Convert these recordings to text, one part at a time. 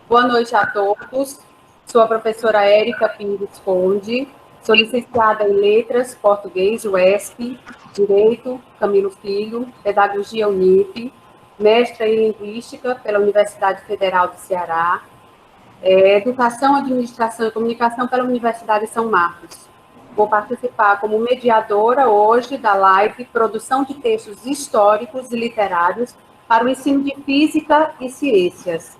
Boa noite a todos. Sou a professora Érica Pires Conde, sou licenciada em Letras, Português, UESP, Direito, Camilo Filho, Pedagogia Unip, mestra em Linguística pela Universidade Federal do Ceará, Educação, Administração e Comunicação pela Universidade de São Marcos. Vou participar como mediadora hoje da live Produção de Textos Históricos e Literários para o Ensino de Física e Ciências.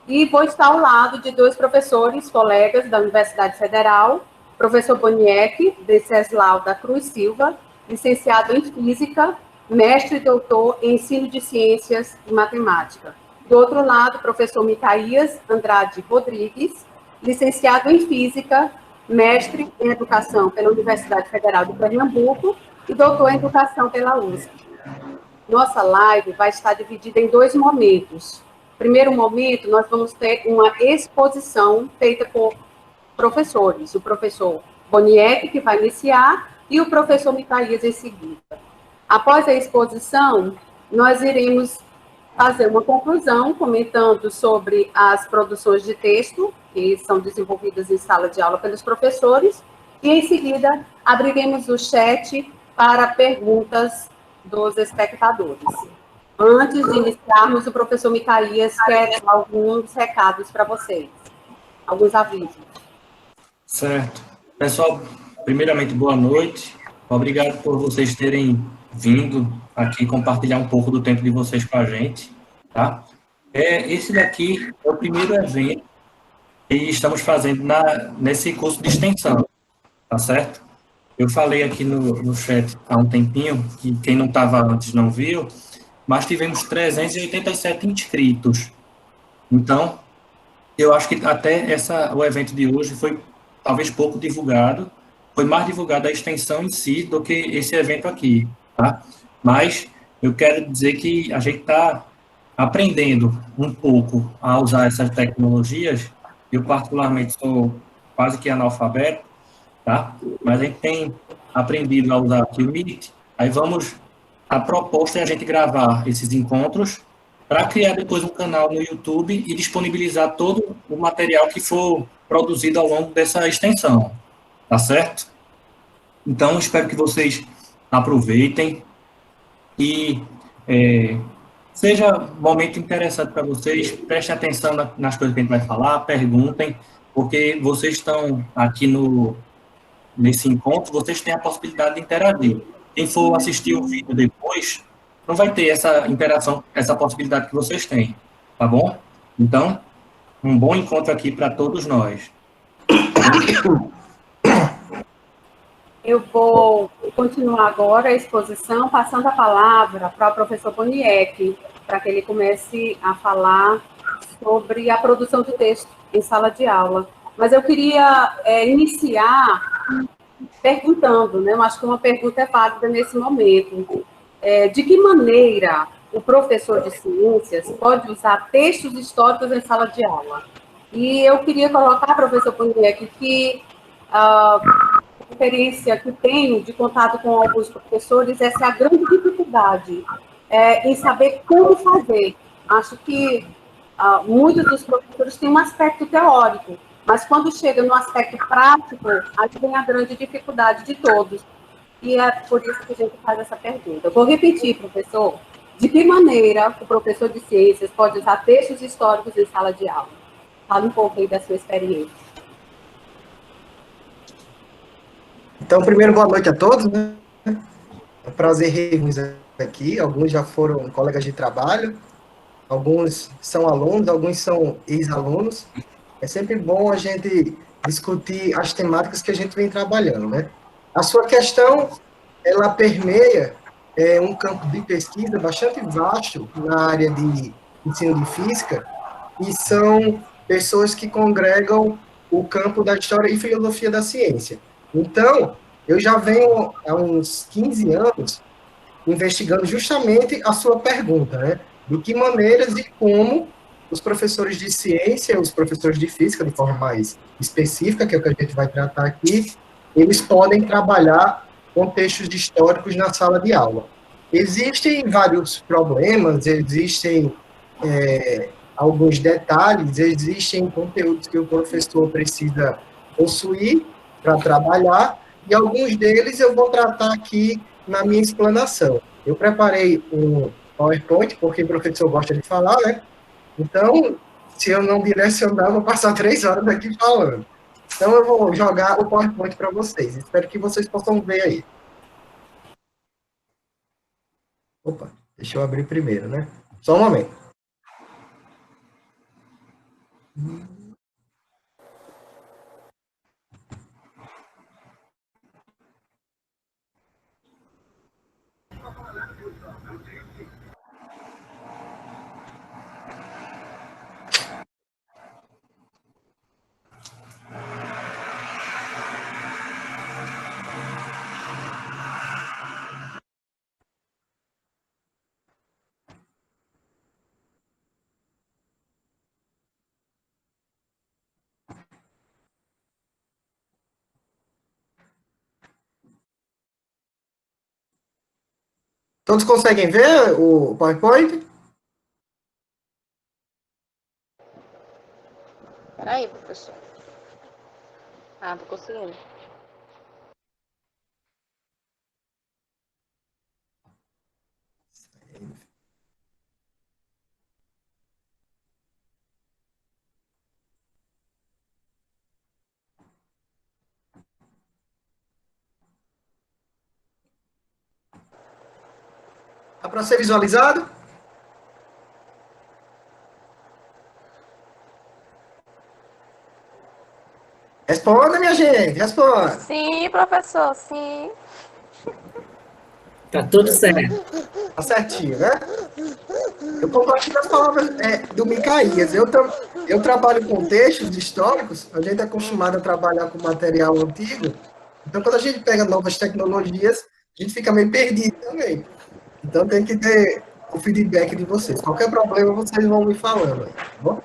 E vou estar ao lado de dois professores, colegas da Universidade Federal, professor Boniek Venceslau da Cruz Silva, licenciado em Física, mestre e doutor em Ensino de Ciências e Matemática. Do outro lado, professor Micaías Andrade Rodrigues, licenciado em Física, mestre em Educação pela Universidade Federal de Pernambuco e doutor em Educação pela USP. Nossa live vai estar dividida em dois momentos. Primeiro momento, nós vamos ter uma exposição feita por professores. O professor Boniek, que vai iniciar, e o professor Micaías em seguida. Após a exposição, nós iremos fazer uma conclusão, comentando sobre as produções de texto, que são desenvolvidas em sala de aula pelos professores, e em seguida abriremos o chat para perguntas dos espectadores. Antes de iniciarmos, o professor Micaías quer dar alguns recados para vocês, alguns avisos. Certo. Pessoal, primeiramente, boa noite. Obrigado por vocês terem vindo aqui compartilhar um pouco do tempo de vocês com a gente, tá? Esse daqui é o primeiro evento que estamos fazendo nesse curso de extensão, tá certo? Eu falei aqui no chat há um tempinho, que quem não estava antes não viu, mas tivemos 387 inscritos. Então, eu acho que até o evento de hoje foi talvez pouco divulgado, foi mais divulgada a extensão em si do que esse evento aqui, tá? Mas eu quero dizer que a gente está aprendendo um pouco a usar essas tecnologias. Eu, particularmente, sou quase que analfabeto, tá? Mas a gente tem aprendido a usar aqui o Meet. Aí a proposta é a gente gravar esses encontros para criar depois um canal no YouTube e disponibilizar todo o material que for produzido ao longo dessa extensão, tá certo? Então, espero que vocês aproveitem e seja um momento interessante para vocês, prestem atenção nas coisas que a gente vai falar, perguntem, porque vocês estão aqui nesse encontro, vocês têm a possibilidade de interagir. Quem for assistir o vídeo depois, não vai ter essa interação, essa possibilidade que vocês têm, tá bom? Então, um bom encontro aqui para todos nós. Eu vou continuar agora a exposição, passando a palavra para o professor Boniek, para que ele comece a falar sobre a produção de texto em sala de aula. Mas eu queria iniciar perguntando, né? Eu acho que uma pergunta é válida nesse momento. De que maneira o professor de ciências pode usar textos históricos em sala de aula? E eu queria colocar, professor Boniek, que a experiência que tenho de contato com alguns professores, essa é a grande dificuldade em saber como fazer. Acho que muitos dos professores têm um aspecto teórico, mas quando chega no aspecto prático, aí vem a grande dificuldade de todos. E é por isso que a gente faz essa pergunta. Eu vou repetir, professor. De que maneira o professor de ciências pode usar textos históricos em sala de aula? Fala um pouco aí da sua experiência. Então, primeiro, boa noite a todos, né? É um prazer reunir aqui. Alguns já foram colegas de trabalho, alguns são alunos, alguns são ex-alunos. É sempre bom a gente discutir as temáticas que a gente vem trabalhando, né? A sua questão, ela permeia um campo de pesquisa bastante vasto na área de ensino de física, e são pessoas que congregam o campo da história e filosofia da ciência. Então, eu já venho há uns 15 anos investigando justamente a sua pergunta, né? De que maneiras e como os professores de ciência, os professores de física, de forma mais específica, que é o que a gente vai tratar aqui, eles podem trabalhar com textos históricos na sala de aula. Existem vários problemas, existem alguns detalhes, existem conteúdos que o professor precisa possuir para trabalhar, e alguns deles eu vou tratar aqui na minha explanação. Eu preparei um PowerPoint, porque o professor gosta de falar, né? Então, se eu não direcionar, eu vou passar 3 horas aqui falando. Então, eu vou jogar o PowerPoint para vocês. Espero que vocês possam ver aí. Opa, deixa eu abrir primeiro, né? Só um momento. Todos conseguem ver o PowerPoint? Peraí, professor. Ah, tô conseguindo. Dá para ser visualizado? Responda, minha gente, responda. Sim, professor, sim. Tá tudo certo. Tá certinho, né? Eu compartilho as palavras do Micaías. Eu trabalho com textos históricos, a gente é acostumado a trabalhar com material antigo, então quando a gente pega novas tecnologias, a gente fica meio perdido também. Então tem que ter o feedback de vocês. Qualquer problema, vocês vão me falando aí, tá bom?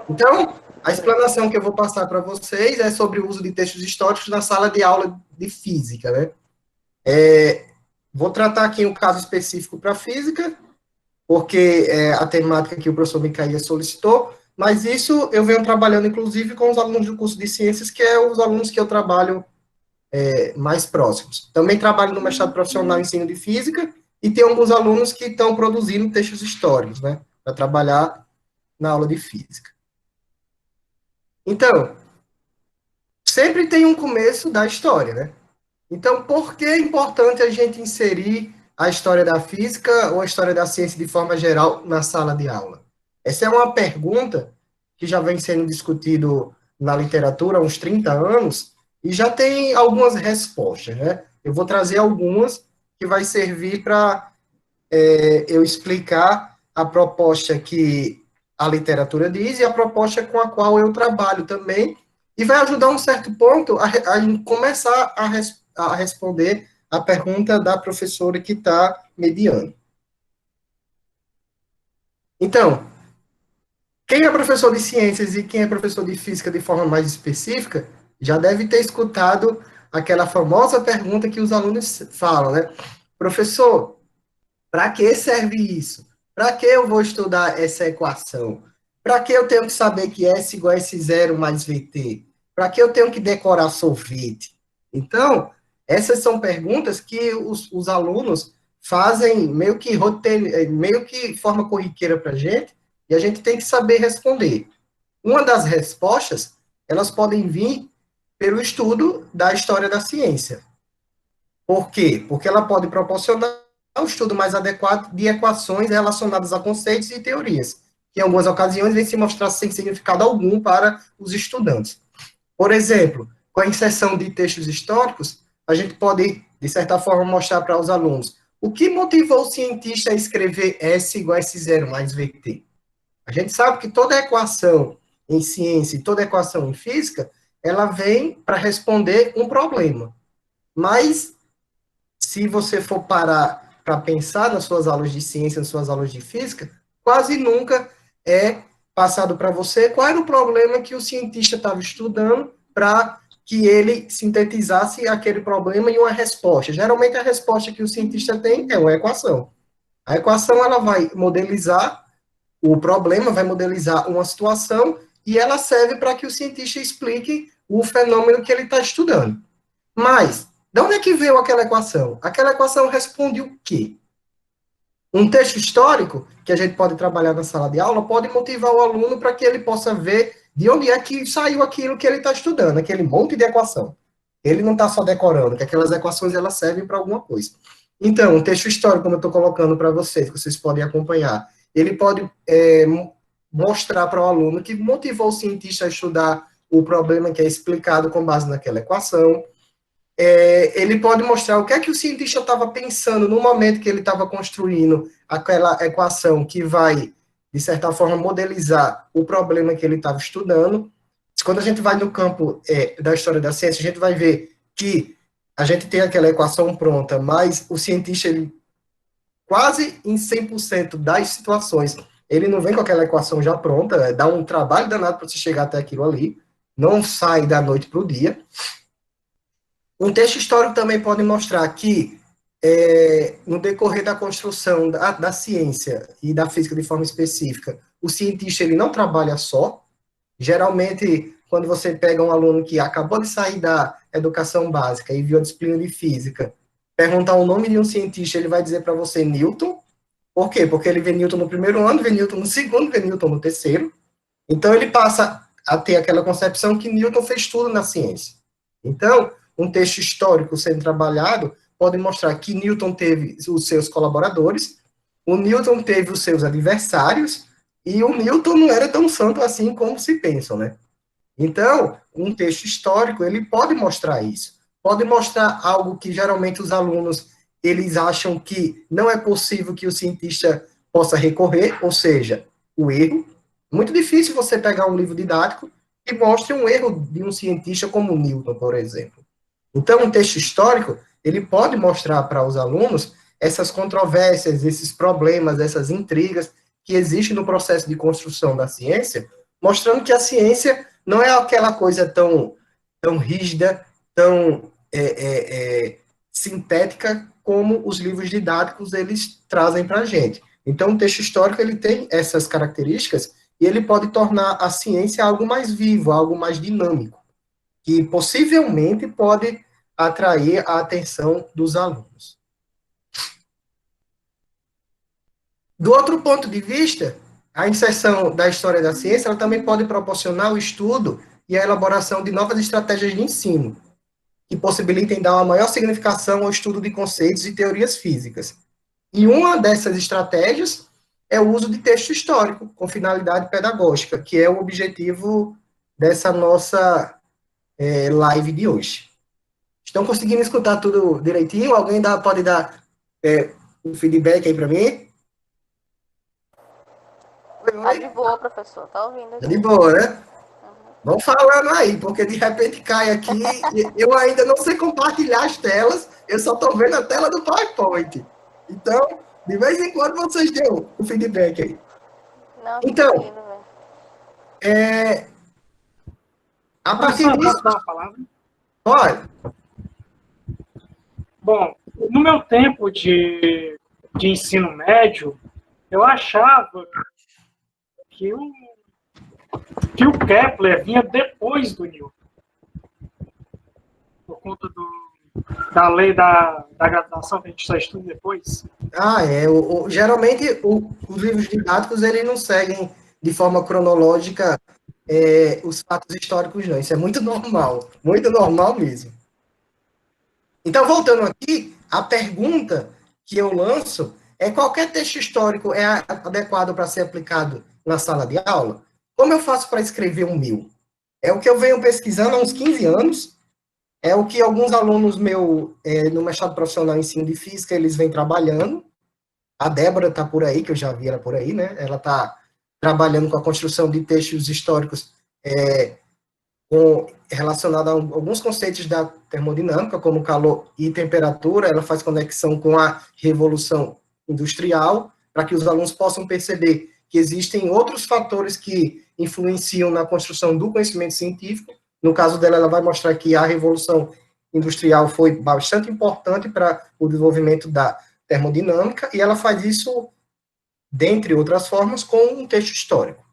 Então, a explanação que eu vou passar para vocês é sobre o uso de textos históricos na sala de aula de física, né? Vou tratar aqui um caso específico para física, porque é a temática que o professor Micaías solicitou, mas isso eu venho trabalhando, inclusive, com os alunos do curso de ciências, que é os alunos que eu trabalho mais próximos. Também trabalho no mestrado profissional em ensino de física, e tem alguns alunos que estão produzindo textos históricos, né, para trabalhar na aula de física. Então, sempre tem um começo da história, né? Então, por que é importante a gente inserir a história da física ou a história da ciência de forma geral na sala de aula? Essa é uma pergunta que já vem sendo discutido na literatura há uns 30 anos e já tem algumas respostas, né? Eu vou trazer algumas que vai servir para eu explicar a proposta que a literatura diz e a proposta com a qual eu trabalho também, e vai ajudar um certo ponto a começar a responder a pergunta da professora que está mediando. Então, quem é professor de ciências e quem é professor de física de forma mais específica, já deve ter escutado aquela famosa pergunta que os alunos falam, né? Professor, para que serve isso? Para que eu vou estudar essa equação? Para que eu tenho que saber que S igual a S0 mais VT? Para que eu tenho que decorar sorvete? Então, essas são perguntas que os alunos fazem meio que roteiro, meio que forma corriqueira para a gente tem que saber responder. Uma das respostas, elas podem vir pelo estudo da história da ciência. Por quê? Porque ela pode proporcionar um estudo mais adequado de equações relacionadas a conceitos e teorias, que em algumas ocasiões vem se mostrar sem significado algum para os estudantes. Por exemplo, com a inserção de textos históricos, a gente pode, de certa forma, mostrar para os alunos o que motivou o cientista a escrever S igual a S0 mais VT. A gente sabe que toda equação em ciência e toda equação em física, ela vem para responder um problema. Mas, se você for parar para pensar nas suas aulas de ciência, nas suas aulas de física, quase nunca é passado para você qual era o problema que o cientista estava estudando para que ele sintetizasse aquele problema em uma resposta. Geralmente, a resposta que o cientista tem é uma equação. A equação ela vai modelizar o problema, vai modelizar uma situação, e ela serve para que o cientista explique o fenômeno que ele está estudando. Mas, de onde é que veio aquela equação? Aquela equação responde o quê? Um texto histórico, que a gente pode trabalhar na sala de aula, pode motivar o aluno para que ele possa ver de onde é que saiu aquilo que ele está estudando, aquele monte de equação. Ele não está só decorando, que aquelas equações elas servem para alguma coisa. Então, um texto histórico, como eu estou colocando para vocês, que vocês podem acompanhar, ele pode mostrar para o aluno que motivou o cientista a estudar o problema que é explicado com base naquela equação. Ele pode mostrar o que é que o cientista estava pensando no momento que ele estava construindo aquela equação que vai, de certa forma, modelizar o problema que ele estava estudando. Quando a gente vai no campo da história da ciência, a gente vai ver que a gente tem aquela equação pronta, mas o cientista, ele, quase em 100% das situações, ele não vem com aquela equação já pronta, dá um trabalho danado para você chegar até aquilo ali, não sai da noite para o dia. Um texto histórico também pode mostrar que, no decorrer da construção da ciência e da física de forma específica, o cientista ele não trabalha só. Geralmente, quando você pega um aluno que acabou de sair da educação básica e viu a disciplina de física, perguntar o nome de um cientista, ele vai dizer para você Newton. Por quê? Porque ele vê Newton no primeiro ano, vê Newton no segundo, vê Newton no terceiro. Então, ele passa a ter aquela concepção que Newton fez tudo na ciência. Então, um texto histórico sendo trabalhado pode mostrar que Newton teve os seus colaboradores, o Newton teve os seus adversários, e o Newton não era tão santo assim como se pensam, né? Então, um texto histórico, ele pode mostrar isso. Pode mostrar algo que geralmente os alunos, eles acham que não é possível que o cientista possa recorrer, ou seja, o erro. Muito difícil você pegar um livro didático e mostre um erro de um cientista como Newton, por exemplo. Então, um texto histórico, ele pode mostrar para os alunos essas controvérsias, esses problemas, essas intrigas que existem no processo de construção da ciência, mostrando que a ciência não é aquela coisa tão rígida, tão sintética como os livros didáticos eles trazem para a gente. Então, o texto histórico ele tem essas características e ele pode tornar a ciência algo mais vivo, algo mais dinâmico, que possivelmente pode atrair a atenção dos alunos. Do outro ponto de vista, a inserção da história da ciência ela também pode proporcionar o estudo e a elaboração de novas estratégias de ensino, que possibilitem dar uma maior significação ao estudo de conceitos e teorias físicas. E uma dessas estratégias é o uso de texto histórico, com finalidade pedagógica, que é o objetivo dessa nossa live de hoje. Estão conseguindo escutar tudo direitinho? Alguém pode dar um feedback aí para mim? Tá de boa, professor. Tá ouvindo? Tá de boa, né? Vão falando aí, porque de repente cai aqui, eu ainda não sei compartilhar as telas, eu só estou vendo a tela do PowerPoint. Então, de vez em quando vocês dêem o feedback aí. Não, então, a partir disso... Posso dar uma palavra? Pode. Bom, no meu tempo de ensino médio, eu achava que o Kepler vinha depois do Newton. Por conta da lei da gravitação que a gente só estuda depois. Geralmente, os livros didáticos, eles não seguem de forma cronológica os fatos históricos, não. Isso é muito normal mesmo. Então, voltando aqui, a pergunta que eu lanço é: qualquer texto histórico é adequado para ser aplicado na sala de aula? Como eu faço para escrever um 1000? É o que eu venho pesquisando há uns 15 anos, é o que alguns alunos meus, no mestrado profissional em ensino de física, eles vêm trabalhando. A Débora está por aí, que eu já vi ela por aí, né? Ela está trabalhando com a construção de textos históricos relacionado a alguns conceitos da termodinâmica, como calor e temperatura. Ela faz conexão com a Revolução Industrial, para que os alunos possam perceber que existem outros fatores que influenciam na construção do conhecimento científico. No caso dela, ela vai mostrar que a Revolução Industrial foi bastante importante para o desenvolvimento da termodinâmica, e ela faz isso dentre outras formas, com um texto histórico.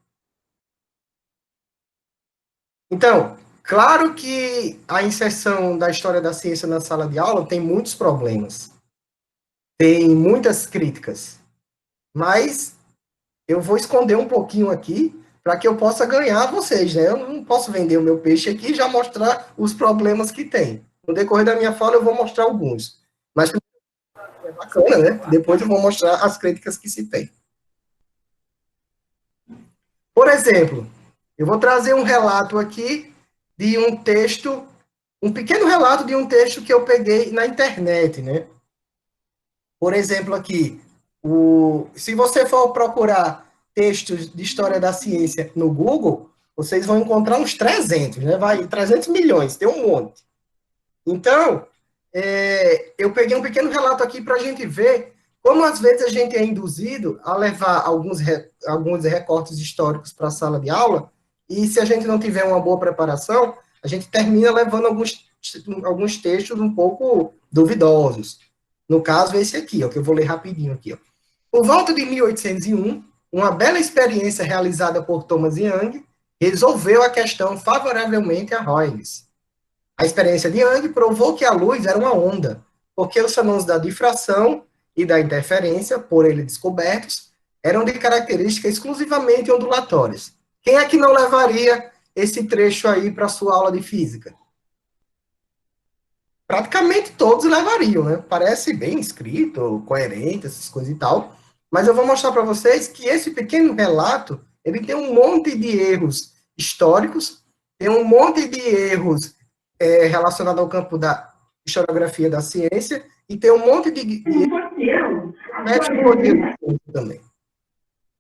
Então, claro que a inserção da história da ciência na sala de aula tem muitos problemas, tem muitas críticas, mas eu vou esconder um pouquinho aqui para que eu possa ganhar vocês, né? Eu não posso vender o meu peixe aqui e já mostrar os problemas que tem. No decorrer da minha fala, eu vou mostrar alguns. Mas é bacana, né? Depois eu vou mostrar as críticas que se tem. Por exemplo, eu vou trazer um relato aqui de um texto, um pequeno relato de um texto que eu peguei na internet, né? Por exemplo, aqui, se você for procurar textos de história da ciência no Google, vocês vão encontrar uns 300, né? 300 milhões, tem um monte. Então, eu peguei um pequeno relato aqui para a gente ver como, às vezes, a gente é induzido a levar alguns recortes históricos para a sala de aula, e se a gente não tiver uma boa preparação, a gente termina levando alguns textos um pouco duvidosos. No caso, esse aqui, ó, que eu vou ler rapidinho aqui. Ó. Por volta de 1801, uma bela experiência realizada por Thomas Young resolveu a questão favoravelmente a Royles. A experiência de Young provou que a luz era uma onda, porque os fenômenos da difração e da interferência, por ele descobertos, eram de característica exclusivamente ondulatórias. Quem é que não levaria esse trecho aí para sua aula de física? Praticamente todos levariam, né? Parece bem escrito, coerente, essas coisas e tal. Mas eu vou mostrar para vocês que esse pequeno relato, ele tem um monte de erros históricos, tem um monte de erros relacionados ao campo da historiografia da ciência, e tem um monte de erros também.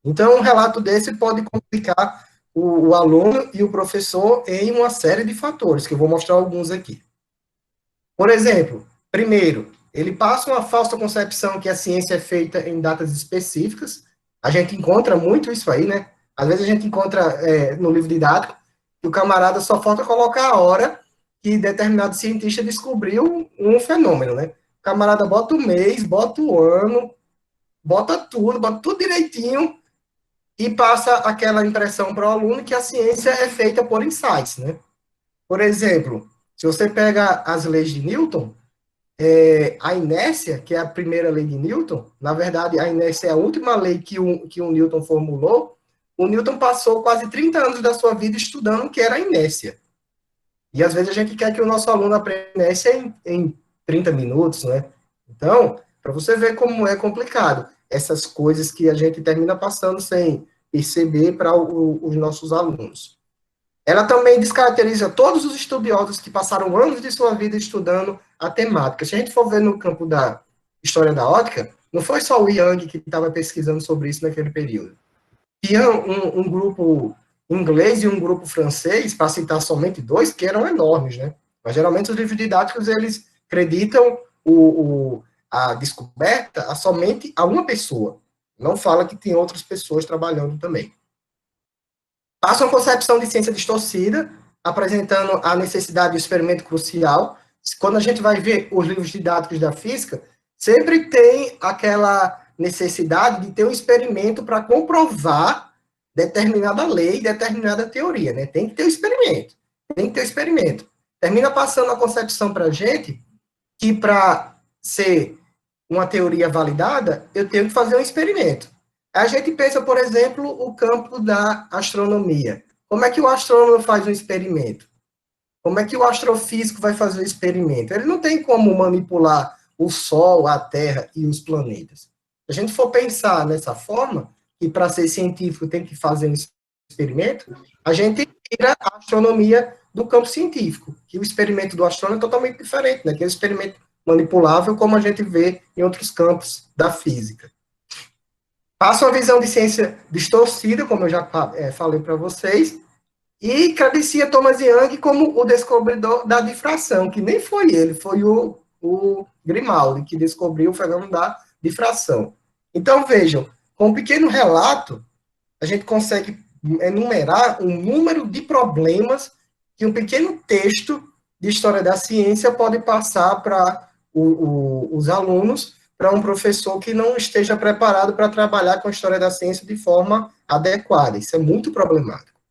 Então, um relato desse pode complicar o aluno e o professor em uma série de fatores, que eu vou mostrar alguns aqui. Por exemplo, primeiro, ele passa uma falsa concepção que a ciência é feita em datas específicas. A gente encontra muito isso aí, né? Às vezes a gente encontra no livro didático que o camarada só falta colocar a hora que determinado cientista descobriu um fenômeno, né? O camarada bota o mês, bota o ano, bota tudo direitinho e passa aquela impressão para o aluno que a ciência é feita por insights, né? Por exemplo, se você pega as leis de Newton, a inércia, que é a primeira lei de Newton, na verdade, a inércia é a última lei que o Newton formulou. O Newton passou quase 30 anos da sua vida estudando o que era a inércia. E, às vezes, a gente quer que o nosso aluno aprenda a inércia em 30 minutos, né? Então, para você ver como é complicado, essas coisas que a gente termina passando sem perceber para os nossos alunos. Ela também descaracteriza todos os estudiosos que passaram anos de sua vida estudando a temática. Se a gente for ver no campo da história da ótica, não foi só o Young que estava pesquisando sobre isso naquele período. Tinha um grupo inglês e um grupo francês, para citar somente dois, que eram enormes, né? Mas, geralmente, os livros didáticos, eles acreditam a descoberta a somente a uma pessoa. Não fala que tem outras pessoas trabalhando também. Passa uma concepção de ciência distorcida, apresentando a necessidade do experimento crucial. Quando a gente vai ver os livros didáticos da física, sempre tem aquela necessidade de ter um experimento para comprovar determinada lei, determinada teoria, né? Tem que ter o experimento. Termina passando a concepção para a gente que para ser uma teoria validada, eu tenho que fazer um experimento. A gente pensa, por exemplo, o campo da astronomia. Como é que o astrônomo faz um experimento? Como é que o astrofísico vai fazer o experimento? Ele não tem como manipular o Sol, a Terra e os planetas. Se a gente for pensar nessa forma, que para ser científico tem que fazer um experimento, a gente tira a astronomia do campo científico, que o experimento do astrônomo é totalmente diferente, né? Que é um experimento manipulável, como a gente vê em outros campos da física. Passa uma visão de ciência distorcida, como eu já falei para vocês, e credencia Thomas Young como o descobridor da difração, que nem foi ele, foi o Grimaldi, que descobriu o fenômeno da difração. Então, vejam, com um pequeno relato, a gente consegue enumerar um número de problemas que um pequeno texto de história da ciência pode passar para os alunos, para um professor que não esteja preparado para trabalhar com a história da ciência de forma adequada. Isso é muito problemático.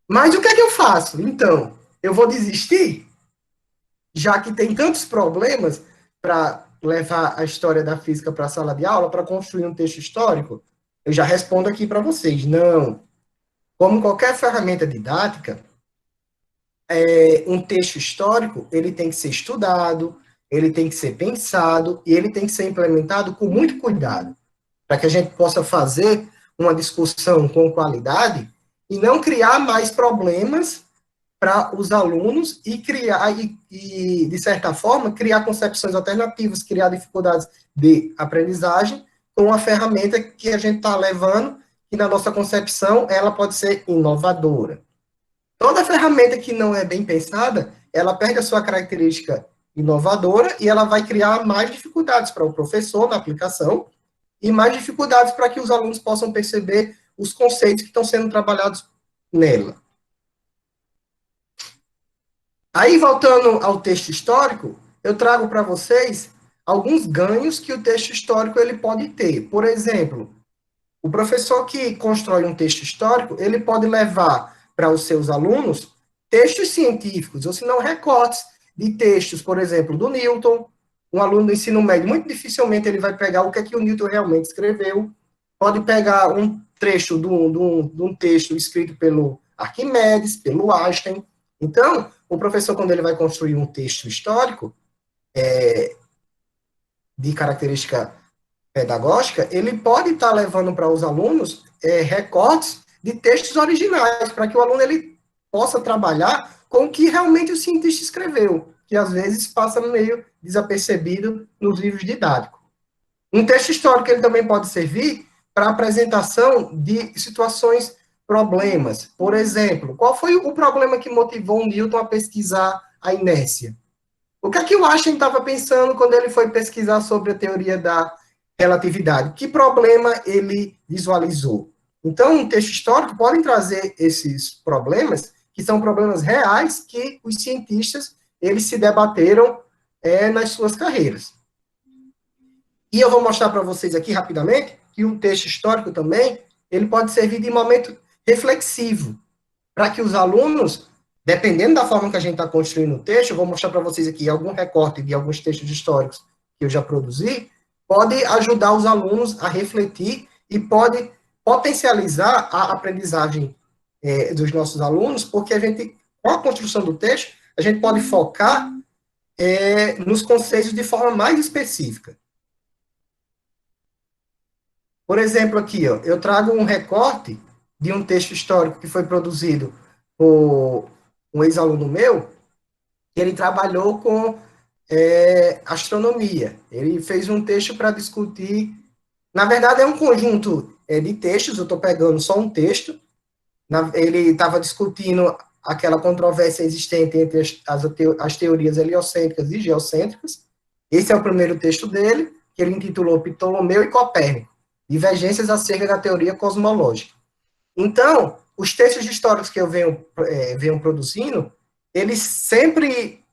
Mas o que é que eu faço? Então, eu vou desistir? Já que tem tantos problemas para levar a história da física para a sala de aula, para construir um texto histórico? Eu já respondo aqui para vocês, não. Como qualquer ferramenta didática, um texto histórico, ele tem que ser estudado, ele tem que ser pensado e ele tem que ser implementado com muito cuidado, para que a gente possa fazer uma discussão com qualidade e não criar mais problemas para os alunos e criar, de certa forma, criar concepções alternativas, criar dificuldades de aprendizagem com a ferramenta que a gente está levando, e na nossa concepção, ela pode ser inovadora. Toda ferramenta que não é bem pensada, ela perde a sua característica inovadora e ela vai criar mais dificuldades para o professor na aplicação e mais dificuldades para que os alunos possam perceber os conceitos que estão sendo trabalhados nela. Aí, voltando ao texto histórico, eu trago para vocês alguns ganhos que o texto histórico ele pode ter. Por exemplo, o professor que constrói um texto histórico, ele pode levar para os seus alunos textos científicos, ou se não, recortes de textos, por exemplo, do Newton. Um aluno do ensino médio, muito dificilmente ele vai pegar o que é que o Newton realmente escreveu. Pode pegar um trecho de um texto escrito pelo Arquimedes, pelo Einstein. Então, o professor, quando ele vai construir um texto histórico, de característica pedagógica, ele pode estar levando para os alunos recortes de textos originais, para que o aluno ele possa trabalhar com o que realmente o cientista escreveu, que às vezes passa meio desapercebido nos livros didáticos. Um texto histórico ele também pode servir para apresentação de situações, problemas. Por exemplo, qual foi o problema que motivou o Newton a pesquisar a inércia? O que é que o Einstein estava pensando quando ele foi pesquisar sobre a teoria da relatividade? Que problema ele visualizou? Então, um texto histórico pode trazer esses problemas, que são problemas reais que os cientistas eles se debateram nas suas carreiras. E eu vou mostrar para vocês aqui rapidamente que um texto histórico também ele pode servir de momento reflexivo, para que os alunos, dependendo da forma que a gente está construindo o texto, eu vou mostrar para vocês aqui algum recorte de alguns textos históricos que eu já produzi, pode ajudar os alunos a refletir e pode potencializar a aprendizagem dos nossos alunos, porque a gente, com a construção do texto, a gente pode focar nos conceitos de forma mais específica. Por exemplo, aqui, ó, eu trago um recorte de um texto histórico que foi produzido por um ex-aluno meu, que ele trabalhou com astronomia. Ele fez um texto para discutir, na verdade é um conjunto de textos, eu estou pegando só um texto, ele estava discutindo aquela controvérsia existente entre as teorias heliocêntricas e geocêntricas. Esse é o primeiro texto dele, que ele intitulou Ptolomeu e Copérnico, divergências acerca da teoria cosmológica. Então, os textos históricos que eu venho produzindo, eles sempre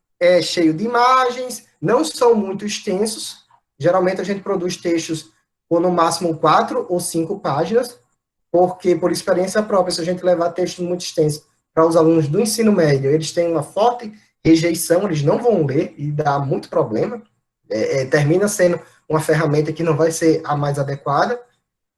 cheios de imagens, não são muito extensos. Geralmente a gente produz textos com no máximo 4 ou 5 páginas, porque por experiência própria, se a gente levar textos muito extensos para os alunos do ensino médio, eles têm uma forte rejeição, eles não vão ler e dá muito problema. Termina sendo uma ferramenta que não vai ser a mais adequada.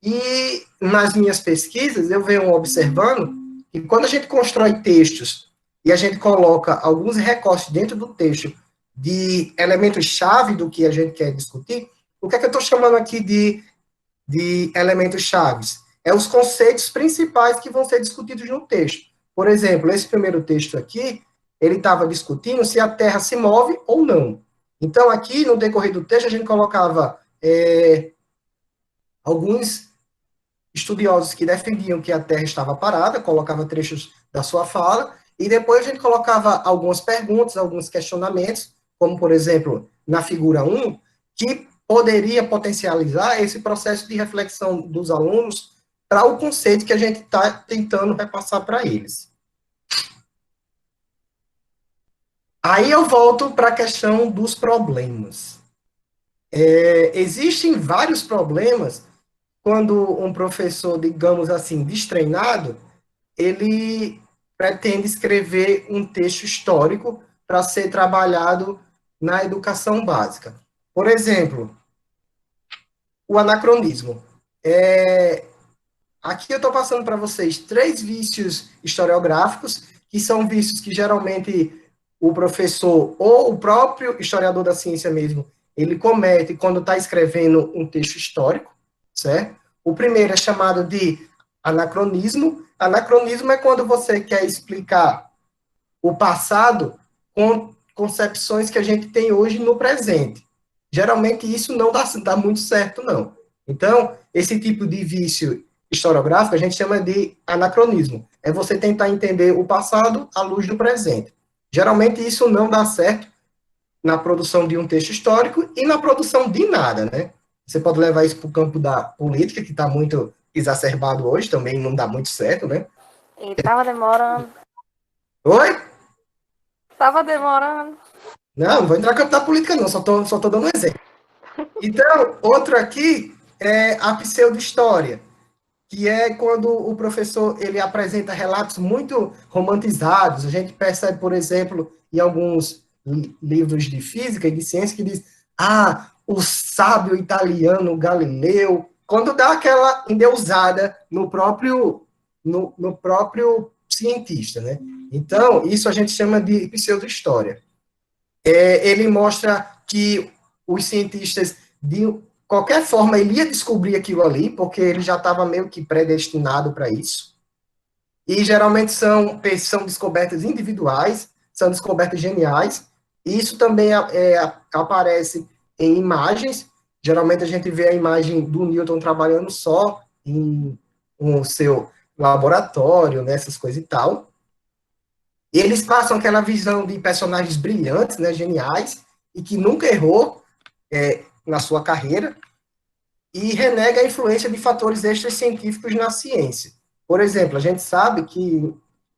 E nas minhas pesquisas, eu venho observando que quando a gente constrói textos e a gente coloca alguns recortes dentro do texto de elementos-chave do que a gente quer discutir, o que é que eu estou chamando aqui de elementos-chaves? É os conceitos principais que vão ser discutidos no texto. Por exemplo, esse primeiro texto aqui, ele estava discutindo se a Terra se move ou não. Então, aqui, no decorrer do texto, a gente colocava alguns estudiosos que defendiam que a Terra estava parada, colocava trechos da sua fala, e depois a gente colocava algumas perguntas, alguns questionamentos, como, por exemplo, na figura 1, que poderia potencializar esse processo de reflexão dos alunos para o conceito que a gente está tentando repassar para eles. Aí eu volto para a questão dos problemas. Existem vários problemas quando um professor, digamos assim, destreinado, ele pretende escrever um texto histórico para ser trabalhado na educação básica. Por exemplo, o anacronismo. Aqui eu estou passando para vocês 3 vícios historiográficos, que são vícios que geralmente o professor ou o próprio historiador da ciência mesmo, ele comete quando está escrevendo um texto histórico, certo? O primeiro é chamado de anacronismo. Anacronismo é quando você quer explicar o passado com concepções que a gente tem hoje no presente. Geralmente isso não dá muito certo, não. Então, esse tipo de vício historiográfico a gente chama de anacronismo. É você tentar entender o passado à luz do presente. Geralmente isso não dá certo na produção de um texto histórico e na produção de nada, né? Você pode levar isso para o campo da política, que está muito exacerbado hoje, também não dá muito certo, né? E tava demorando. Oi? Tava demorando. Não vou entrar no campo da política, não, só tô dando um exemplo. Então, outro aqui é a pseudo-história, que é quando o professor ele apresenta relatos muito romantizados. A gente percebe, por exemplo, em alguns livros de física e de ciência que diz: o sábio italiano Galileu, quando dá aquela endeusada no próprio cientista, né? Então, isso a gente chama de pseudo-história. Ele mostra que os cientistas, de qualquer forma, ele ia descobrir aquilo ali, porque ele já estava meio que predestinado para isso. E geralmente são descobertas individuais, são descobertas geniais. E isso também aparece em imagens. Geralmente a gente vê a imagem do Newton trabalhando só em um seu laboratório, né, essas coisas e tal. E eles passam aquela visão de personagens brilhantes, né, geniais, e que nunca errou na sua carreira, e renega a influência de fatores extracientíficos na ciência. Por exemplo, a gente sabe que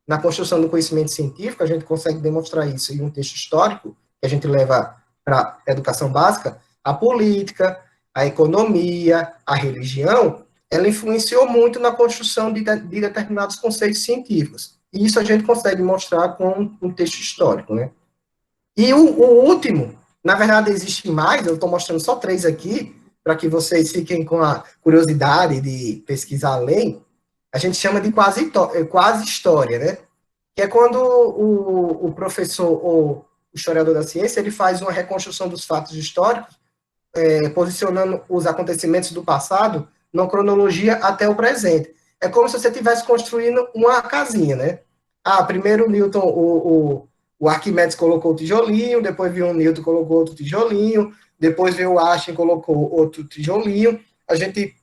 na construção do conhecimento científico, a gente consegue demonstrar isso em um texto histórico, que a gente leva para a educação básica, a política, a economia, a religião, ela influenciou muito na construção de determinados conceitos científicos. E isso a gente consegue mostrar com um texto histórico, né? E o último, na verdade existe mais, eu estou mostrando só 3 aqui, para que vocês fiquem com a curiosidade de pesquisar além, a gente chama de quase história, né? Que é quando o professor ou o historiador da ciência, ele faz uma reconstrução dos fatos históricos, posicionando os acontecimentos do passado na cronologia até o presente. É como se você estivesse construindo uma casinha, né? Primeiro o Newton, o Arquimedes colocou o tijolinho, depois veio o Newton colocou outro tijolinho, depois veio o Einstein colocou outro tijolinho. A gente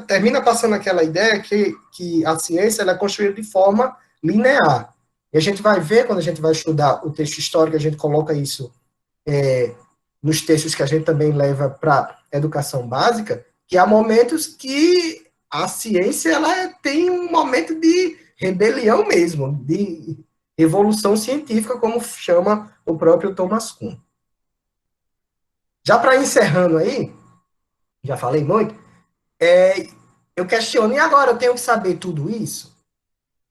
termina passando aquela ideia que a ciência ela é construída de forma linear. E a gente vai ver, quando a gente vai estudar o texto histórico, a gente coloca isso nos textos que a gente também leva para educação básica, que há momentos que a ciência ela tem um momento de rebelião mesmo, de revolução científica, como chama o próprio Thomas Kuhn. Já para encerrando aí, já falei muito, eu questiono, e agora eu tenho que saber tudo isso?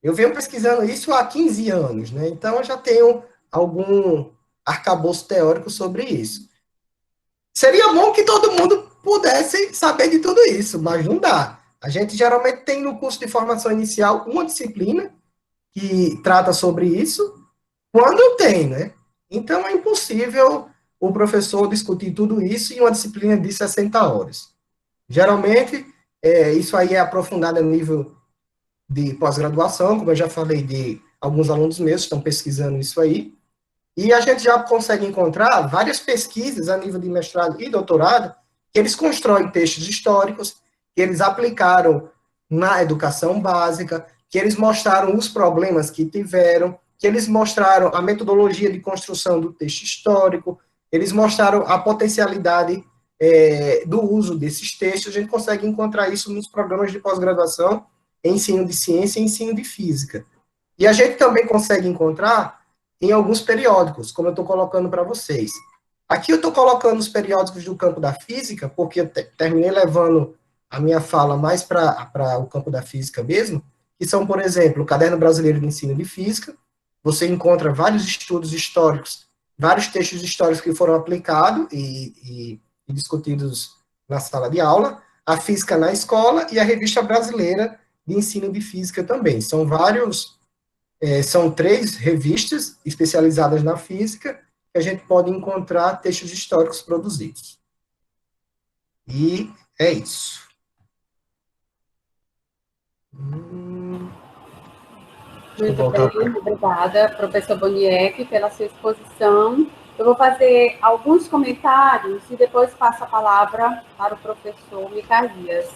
Eu venho pesquisando isso há 15 anos, né? Então eu já tenho algum arcabouço teórico sobre isso. Seria bom que todo mundo pudesse saber de tudo isso, mas não dá. A gente geralmente tem no curso de formação inicial uma disciplina que trata sobre isso, quando tem, né? Então é impossível o professor discutir tudo isso em uma disciplina de 60 horas. Geralmente, isso aí é aprofundado a nível de pós-graduação, como eu já falei, de alguns alunos meus estão pesquisando isso aí, e a gente já consegue encontrar várias pesquisas a nível de mestrado e doutorado, que eles constroem textos históricos, que eles aplicaram na educação básica, que eles mostraram os problemas que tiveram, que eles mostraram a metodologia de construção do texto histórico, eles mostraram a potencialidade do uso desses textos. A gente consegue encontrar isso nos programas de pós-graduação, ensino de ciência e ensino de física. E a gente também consegue encontrar em alguns periódicos, como eu estou colocando para vocês. Aqui eu estou colocando os periódicos do campo da física, porque eu terminei levando a minha fala mais para o campo da física mesmo, que são, por exemplo, o Caderno Brasileiro de Ensino de Física. Você encontra vários estudos históricos, vários textos históricos que foram aplicados e discutidos na sala de aula, a Física na Escola e a Revista Brasileira de Ensino de Física também. São 3 revistas especializadas na física que a gente pode encontrar textos históricos produzidos. E é isso. Muito bem, obrigada, professor Boniek, pela sua exposição. Eu vou fazer alguns comentários e depois passo a palavra para o professor Micaías.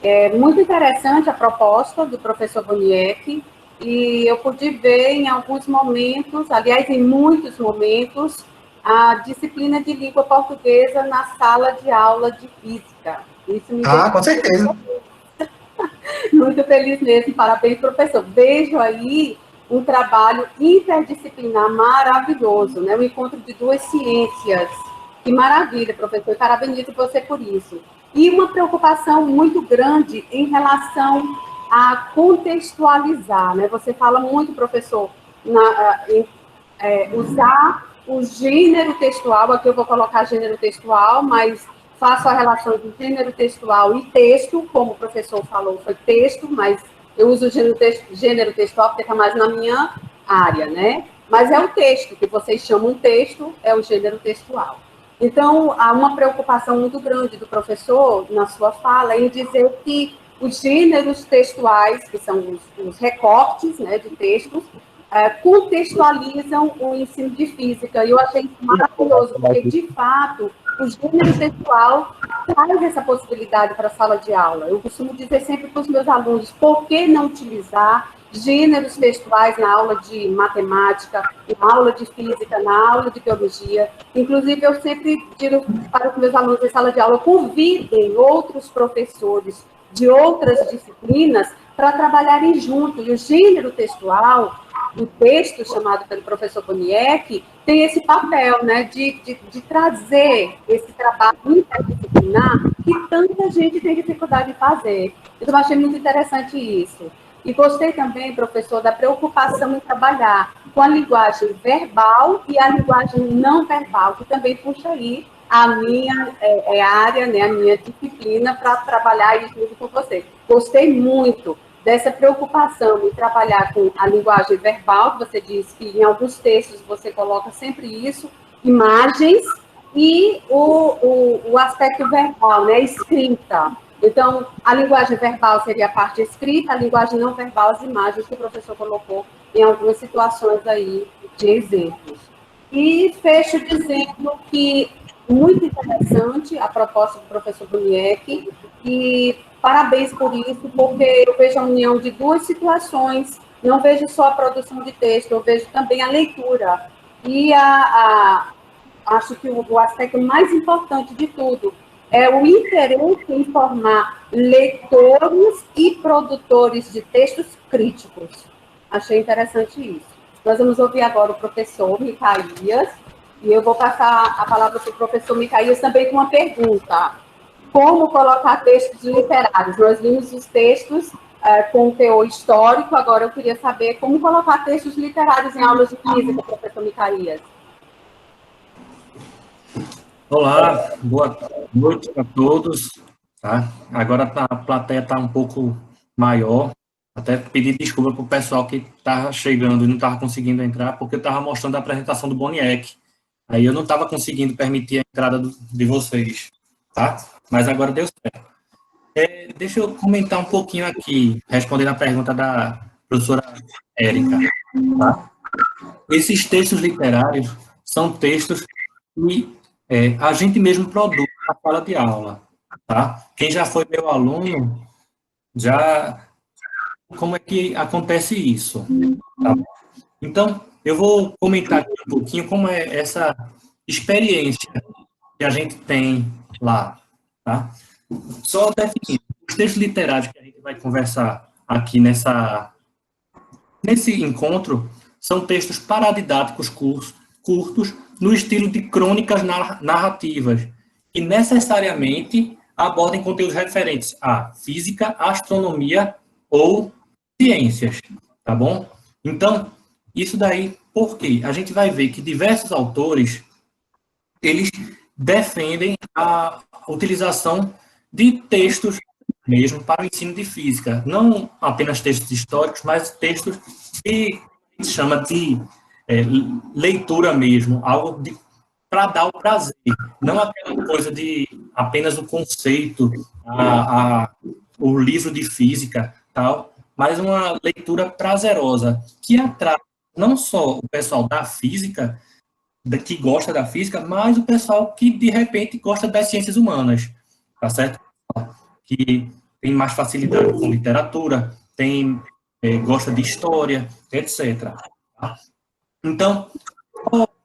É muito interessante a proposta do professor Boniek, e eu pude ver em alguns momentos, aliás, em muitos momentos, a disciplina de língua portuguesa na sala de aula de física. Isso me deixa com certeza. muito feliz mesmo. Parabéns, professor. Vejo aí um trabalho interdisciplinar maravilhoso, né? O encontro de 2 ciências. Que maravilha, professor. Parabenizo você por isso. E uma preocupação muito grande em relação a contextualizar, né? Você fala muito, professor, em usar o gênero textual. Aqui eu vou colocar gênero textual, mas faço a relação de gênero textual e texto, como o professor falou, foi texto, mas eu uso o gênero textual porque está mais na minha área, né? Mas é o texto, que vocês chamam texto, é o gênero textual. Então, há uma preocupação muito grande do professor, na sua fala, em dizer que os gêneros textuais, que são os recortes, né, de textos, contextualizam o ensino de física. E eu achei isso maravilhoso, porque, de fato, o gênero textual traz essa possibilidade para a sala de aula. Eu costumo dizer sempre para os meus alunos, por que não utilizar gêneros textuais na aula de matemática, na aula de física, na aula de biologia? Inclusive, eu sempre digo para os meus alunos em sala de aula, convidem outros professores de outras disciplinas para trabalharem junto. E o gênero textual, o texto chamado pelo professor Boniek, tem esse papel, né, de trazer esse trabalho interdisciplinar que tanta gente tem dificuldade de fazer. Então, eu achei muito interessante isso. E gostei também, professor, da preocupação em trabalhar com a linguagem verbal e a linguagem não verbal, que também puxa aí a minha área, né, a minha disciplina para trabalhar isso junto com você. Gostei muito dessa preocupação em trabalhar com a linguagem verbal, que você diz que em alguns textos você coloca sempre isso, imagens, e o aspecto verbal, né, escrita. Então, a linguagem verbal seria a parte escrita, a linguagem não verbal, as imagens que o professor colocou em algumas situações aí de exemplos. E fecho dizendo que muito interessante a proposta do professor Boniek, e parabéns por isso, porque eu vejo a união de 2 situações, não vejo só a produção de texto, eu vejo também a leitura. E acho que o aspecto mais importante de tudo é o interesse em formar leitores e produtores de textos críticos. Achei interessante isso. Nós vamos ouvir agora o professor Micaías, e eu vou passar a palavra para o professor Micaías também com uma pergunta. Como colocar textos literários? Nós vimos os textos com teor histórico, agora eu queria saber como colocar textos literários em aulas de física, professor Micaías. Olá, boa noite a todos. Tá? Agora a plateia está um pouco maior. Até pedir desculpa para o pessoal que estava chegando e não estava conseguindo entrar, porque eu estava mostrando a apresentação do Boniek. Aí eu não estava conseguindo permitir a entrada de vocês. Tá? Mas agora deu certo. Deixa eu comentar um pouquinho aqui, respondendo a pergunta da professora Érica. Tá? Esses textos literários são textos que a gente mesmo produz na sala de aula, tá? Quem já foi meu aluno, já... Como é que acontece isso? Tá? Então, eu vou comentar aqui um pouquinho como é essa experiência que a gente tem lá, tá? Só definindo, os textos literários que a gente vai conversar aqui nesse encontro são textos paradidáticos curtos no estilo de crônicas narrativas, que necessariamente abordem conteúdos referentes a física, astronomia ou ciências, tá bom? Então, isso daí, por quê? A gente vai ver que diversos autores, eles defendem a utilização de textos mesmo para o ensino de física, não apenas textos históricos, mas textos que a gente chama de leitura mesmo, algo para dar o prazer, não aquela coisa de apenas o conceito, o livro de física, tal, mas uma leitura prazerosa, que atrai não só o pessoal da física, que gosta da física, mas o pessoal que, de repente, gosta das ciências humanas, tá certo? Que tem mais facilidade com literatura, gosta de história, etc. Então,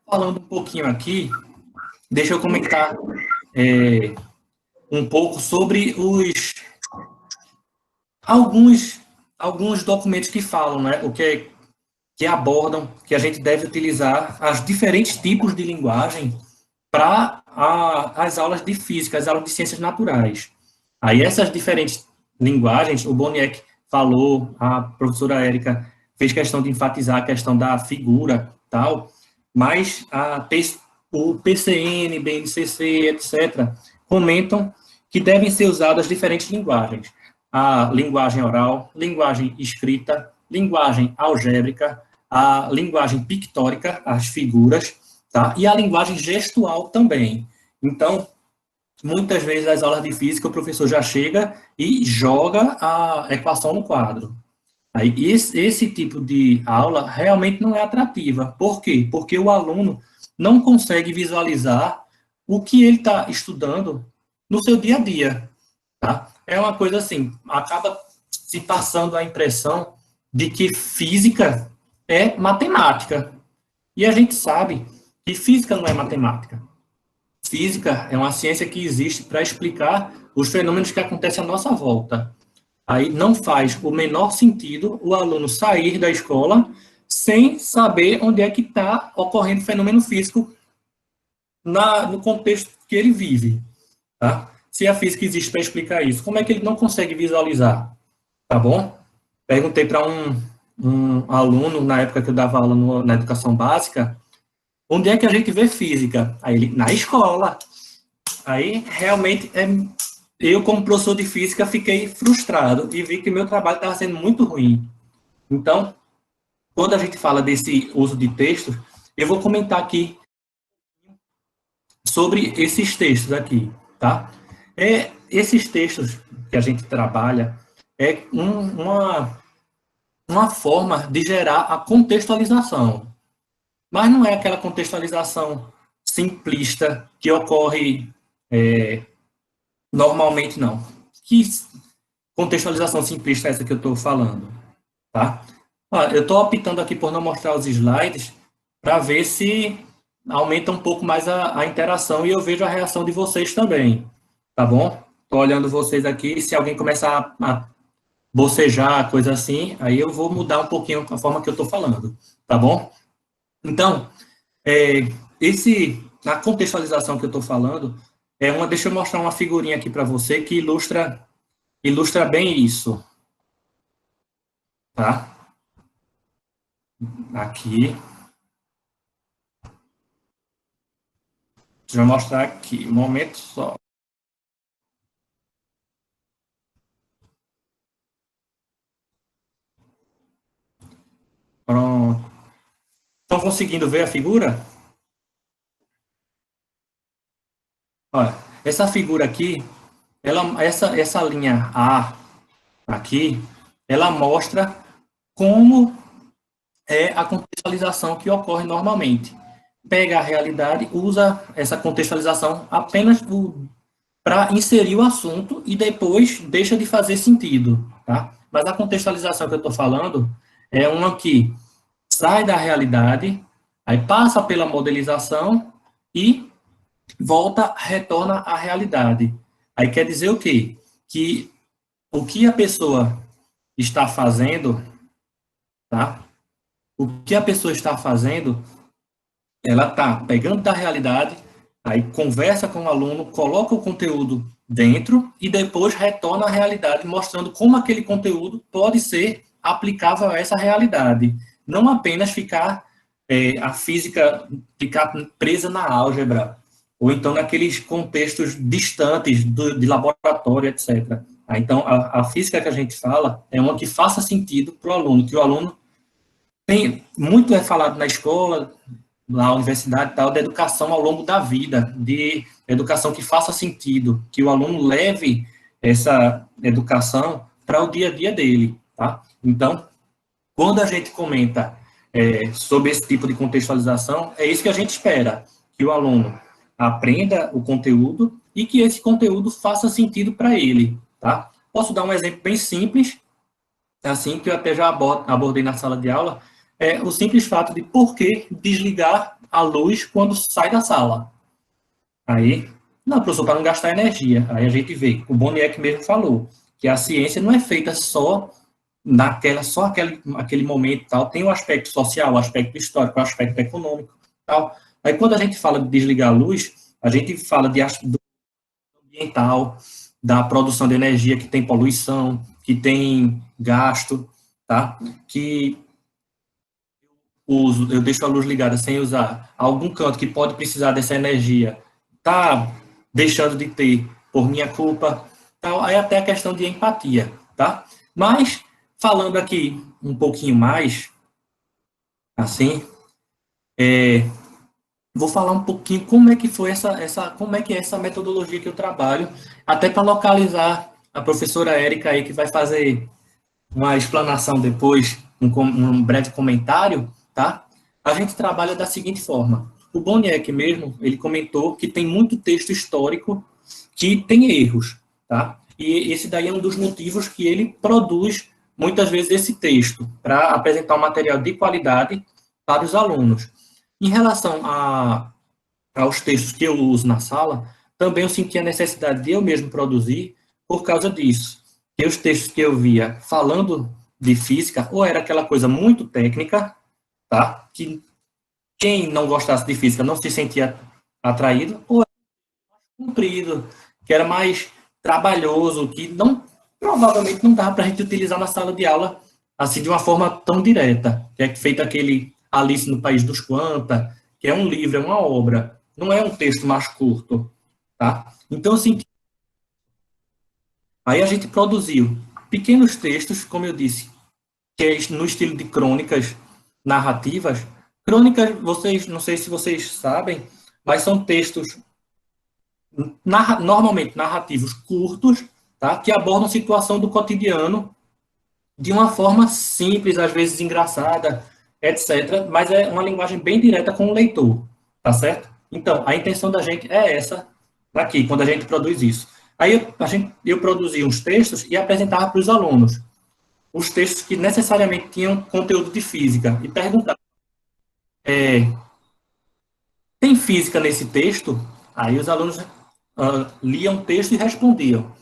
falando um pouquinho aqui, deixa eu comentar um pouco sobre alguns documentos que falam, né, que abordam que a gente deve utilizar os diferentes tipos de linguagem para as aulas de física, as aulas de ciências naturais. Aí essas diferentes linguagens, o Boniek falou, a professora Érica fez questão de enfatizar a questão da figura, tal, mas o PCN, BNCC, etc., comentam que devem ser usadas diferentes linguagens. A linguagem oral, linguagem escrita, linguagem algébrica, a linguagem pictórica, as figuras, tá? E a linguagem gestual também. Então, muitas vezes nas aulas de física o professor já chega e joga a equação no quadro. Aí, esse tipo de aula realmente não é atrativa. Por quê? Porque o aluno não consegue visualizar o que ele está estudando no seu dia a dia. Tá? É uma coisa assim, acaba se passando a impressão de que física é matemática. E a gente sabe que física não é matemática. Física é uma ciência que existe para explicar os fenômenos que acontecem à nossa volta. Aí não faz o menor sentido o aluno sair da escola sem saber onde é que está ocorrendo fenômeno físico no contexto que ele vive. Tá? Se a física existe para explicar isso, como é que ele não consegue visualizar? Tá bom? Perguntei para um aluno, na época que eu dava aula na educação básica, onde é que a gente vê física? Aí ele, na escola. Aí, realmente, eu, como professor de física, fiquei frustrado e vi que meu trabalho estava sendo muito ruim. Então, quando a gente fala desse uso de textos, eu vou comentar aqui sobre esses textos aqui, tá? Esses textos que a gente trabalha é uma forma de gerar a contextualização. Mas não é aquela contextualização simplista que ocorre normalmente, não. Que contextualização simplista é essa que eu estou falando? Tá? Eu estou optando aqui por não mostrar os slides para ver se aumenta um pouco mais a interação e eu vejo a reação de vocês também. Tá bom? Estou olhando vocês aqui. Se alguém começar a bocejar, coisa assim, aí eu vou mudar um pouquinho a forma que eu estou falando. Tá bom? Então, a contextualização que eu estou falando deixa eu mostrar uma figurinha aqui para você que ilustra bem isso. Tá? Aqui. Deixa eu mostrar aqui, um momento só. Pronto. Estão conseguindo ver a figura? Olha, essa figura aqui, essa linha A aqui, ela mostra como é a contextualização que ocorre normalmente. Pega a realidade, usa essa contextualização apenas para inserir o assunto e depois deixa de fazer sentido, tá? Mas a contextualização que eu estou falando é uma que sai da realidade, aí passa pela modelização e retorna à realidade. Aí quer dizer o quê? Que o que a pessoa está fazendo, tá? O que a pessoa está fazendo ela está pegando da realidade, aí conversa com o aluno, coloca o conteúdo dentro e depois retorna à realidade, mostrando como aquele conteúdo pode ser aplicável a essa realidade. Não apenas a física ficar presa na álgebra, ou então naqueles contextos distantes de laboratório, etc. Então, a física que a gente fala é uma que faça sentido para o aluno, que o aluno muito é falado na escola, na universidade, tal, da educação ao longo da vida, de educação que faça sentido, que o aluno leve essa educação para o dia a dia dele, tá? Então, quando a gente comenta sobre esse tipo de contextualização, é isso que a gente espera, que o aluno aprenda o conteúdo e que esse conteúdo faça sentido para ele, tá? Posso dar um exemplo bem simples, assim, que eu até já abordei na sala de aula, é o simples fato de por que desligar a luz quando sai da sala. Aí, não, professor, para não gastar energia. Aí a gente vê, o Boniek mesmo falou, que a ciência não é feita só aquele momento e tal, tem o aspecto social, o aspecto histórico, o aspecto econômico tal. Aí quando a gente fala de desligar a luz, a gente fala do ambiental, da produção de energia que tem poluição, que tem gasto, tá? Que eu deixo a luz ligada sem usar, algum canto que pode precisar dessa energia, tá deixando de ter por minha culpa, tal. Aí até a questão de empatia, tá? Mas, falando aqui um pouquinho mais, assim, vou falar um pouquinho como é que foi como é que é essa metodologia que eu trabalho, até para localizar a professora Érica aí, que vai fazer uma explanação depois, um breve comentário, tá? A gente trabalha da seguinte forma. O Boniek mesmo, ele comentou que tem muito texto histórico que tem erros, tá? E esse daí é um dos motivos que ele produz, muitas vezes, esse texto, para apresentar um material de qualidade para os alunos. Em relação aos textos que eu uso na sala, também eu senti a necessidade de eu mesmo produzir por causa disso. Que os textos que eu via falando de física, ou era aquela coisa muito técnica, tá? Que quem não gostasse de física não se sentia atraído, ou era comprido, que era mais trabalhoso, que provavelmente não dava para a gente utilizar na sala de aula assim de uma forma tão direta, que é feito aquele Alice no País dos Quanta, que é um livro, é uma obra, não é um texto mais curto, tá? Então, assim, aí a gente produziu pequenos textos, como eu disse, que é no estilo de crônicas narrativas. Crônicas, não sei se vocês sabem, mas são textos normalmente narrativos curtos, tá? Que abordam situação do cotidiano de uma forma simples, às vezes engraçada, etc. Mas é uma linguagem bem direta com o leitor, tá certo? Então, a intenção da gente é essa aqui, quando a gente produz isso. Aí eu produzia uns textos e apresentava para os alunos os textos que necessariamente tinham conteúdo de física e perguntava, tem física nesse texto? Aí os alunos liam o texto e respondiam.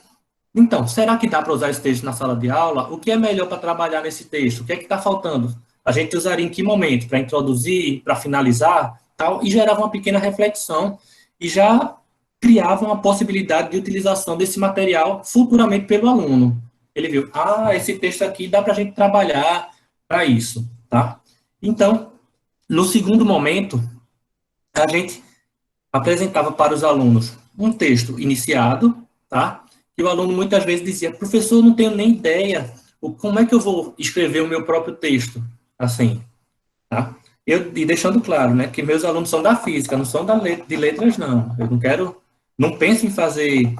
Então, será que dá para usar esse texto na sala de aula? O que é melhor para trabalhar nesse texto? O que é que está faltando? A gente usaria em que momento? Para introduzir, para finalizar, tal, e gerava uma pequena reflexão e já criava uma possibilidade de utilização desse material futuramente pelo aluno. Ele viu, esse texto aqui dá para a gente trabalhar para isso, tá? Então, no segundo momento, a gente apresentava para os alunos um texto iniciado, tá? E o aluno muitas vezes dizia, professor, eu não tenho nem ideia, como é que eu vou escrever o meu próprio texto, assim, tá? E deixando claro, né, que meus alunos são da física, não são de letras, não. Eu não penso em fazer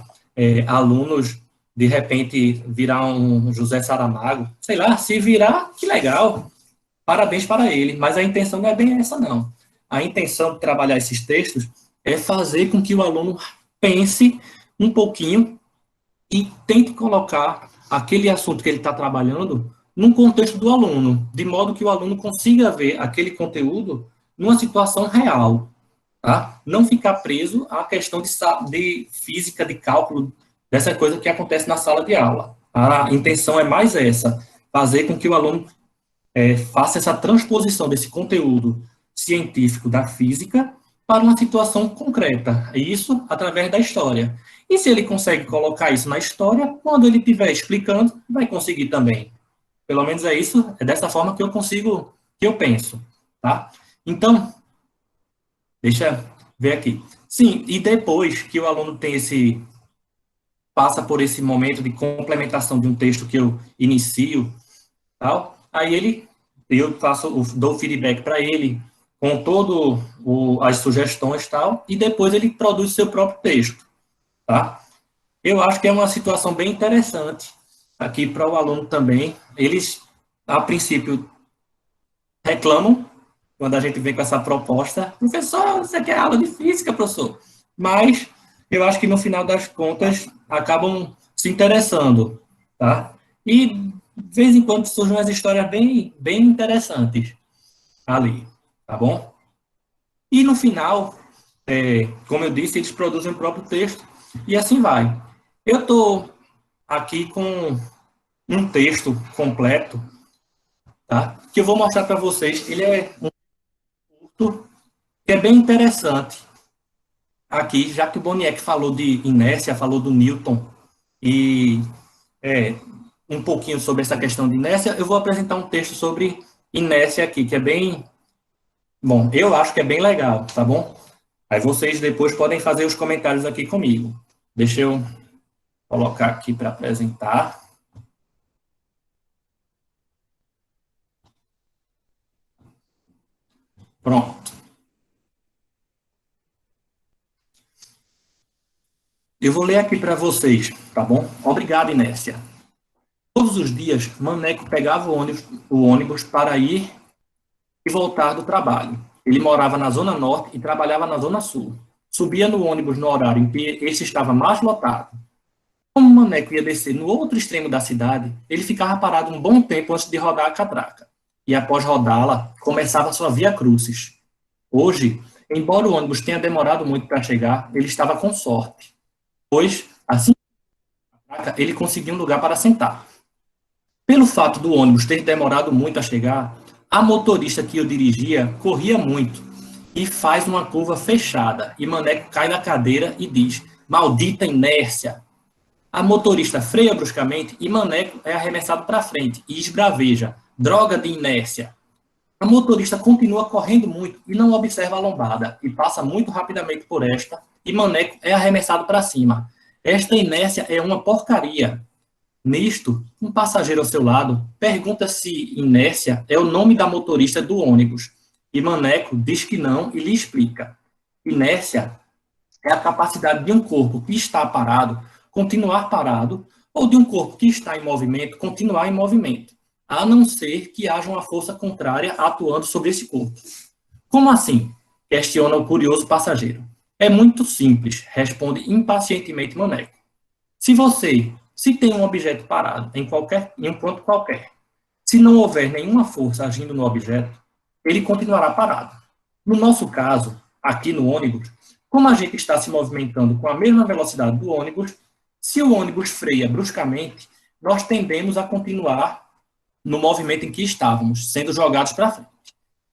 alunos, de repente, virar um José Saramago, sei lá, se virar, que legal, parabéns para ele, mas a intenção não é bem essa, não. A intenção de trabalhar esses textos é fazer com que o aluno pense um pouquinho e tente colocar aquele assunto que ele está trabalhando num contexto do aluno, de modo que o aluno consiga ver aquele conteúdo numa situação real, tá? Não ficar preso à questão de física, de cálculo, dessa coisa que acontece na sala de aula. A intenção é mais essa, fazer com que o aluno faça essa transposição desse conteúdo científico da física para uma situação concreta, e isso através da história. E se ele consegue colocar isso na história, quando ele estiver explicando, vai conseguir também. Pelo menos é isso, é dessa forma que eu consigo, que eu penso, tá? Então, deixa eu ver aqui. Sim, e depois que o aluno tem passa por esse momento de complementação de um texto que eu inicio, tal, aí eu dou feedback para ele com todo as sugestões, tal, e depois ele produz seu próprio texto, tá? Eu acho que é uma situação bem interessante aqui para o aluno também. Eles, a princípio, reclamam quando a gente vem com essa proposta. Professor, você quer aula de física, professor? Mas eu acho que no final das contas acabam se interessando, tá? E de vez em quando surgem umas histórias bem interessantes ali, tá bom? E no final, como eu disse, eles produzem o próprio texto e assim vai. Eu estou aqui com um texto completo, tá? Que eu vou mostrar para vocês. Ele é um curto, que é bem interessante. Aqui, já que o Boniek falou de inércia, falou do Newton, e um pouquinho sobre essa questão de inércia, eu vou apresentar um texto sobre inércia aqui, que é bem... Bom, eu acho que é bem legal, tá bom? Aí vocês depois podem fazer os comentários aqui comigo. Deixa eu colocar aqui para apresentar. Pronto. Eu vou ler aqui para vocês, tá bom? Obrigado, Inércia. Todos os dias, Maneco pegava o ônibus para ir e voltar do trabalho. Ele morava na Zona Norte e trabalhava na Zona Sul. Subia no ônibus no horário em que esse estava mais lotado. Como Maneco ia descer no outro extremo da cidade, ele ficava parado um bom tempo antes de rodar a catraca. E após rodá-la, começava sua via crucis. Hoje, embora o ônibus tenha demorado muito para chegar, ele estava com sorte, pois, assim que ele conseguiu um lugar para sentar. Pelo fato do ônibus ter demorado muito a chegar, a motorista que o dirigia corria muito e faz uma curva fechada, e Maneco cai da cadeira e diz: "Maldita inércia!" A motorista freia bruscamente e Maneco é arremessado para frente e esbraveja: "Droga de inércia!" A motorista continua correndo muito e não observa a lombada, e passa muito rapidamente por esta, e Maneco é arremessado para cima. Esta inércia é uma porcaria. Nisto, um passageiro ao seu lado pergunta se inércia é o nome da motorista do ônibus, e Maneco diz que não e lhe explica. Inércia é a capacidade de um corpo que está parado continuar parado, ou de um corpo que está em movimento continuar em movimento, a não ser que haja uma força contrária atuando sobre esse corpo. Como assim? Questiona o curioso passageiro. É muito simples, responde impacientemente Maneco. Se tem um objeto parado em um ponto qualquer, se não houver nenhuma força agindo no objeto, ele continuará parado. No nosso caso, aqui no ônibus, como a gente está se movimentando com a mesma velocidade do ônibus, se o ônibus freia bruscamente, nós tendemos a continuar no movimento em que estávamos, sendo jogados para frente.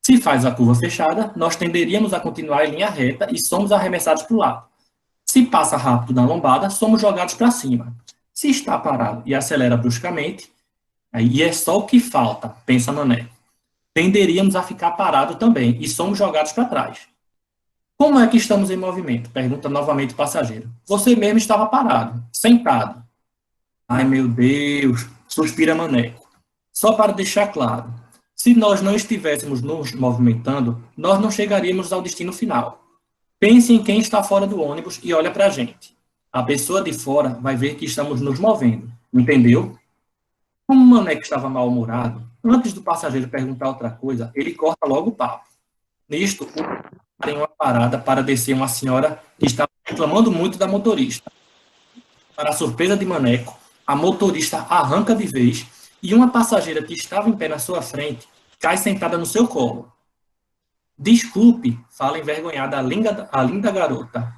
Se faz a curva fechada, nós tenderíamos a continuar em linha reta e somos arremessados para o lado. Se passa rápido na lombada, somos jogados para cima. Se está parado e acelera bruscamente, aí é só o que falta, pensa Maneco. Tenderíamos a ficar parado também e somos jogados para trás. Como é que estamos em movimento? Pergunta novamente o passageiro. Você mesmo estava parado, sentado. Ai, meu Deus, suspira Maneco. Só para deixar claro, se nós não estivéssemos nos movimentando, nós não chegaríamos ao destino final. Pense em quem está fora do ônibus e olha para a gente. A pessoa de fora vai ver que estamos nos movendo, entendeu? Como Maneco estava mal-humorado, antes do passageiro perguntar outra coisa, ele corta logo o papo. Nisto, tem uma parada para descer uma senhora que estava reclamando muito da motorista. Para a surpresa de Maneco, a motorista arranca de vez e uma passageira que estava em pé na sua frente cai sentada no seu colo. Desculpe, fala envergonhada a linda garota.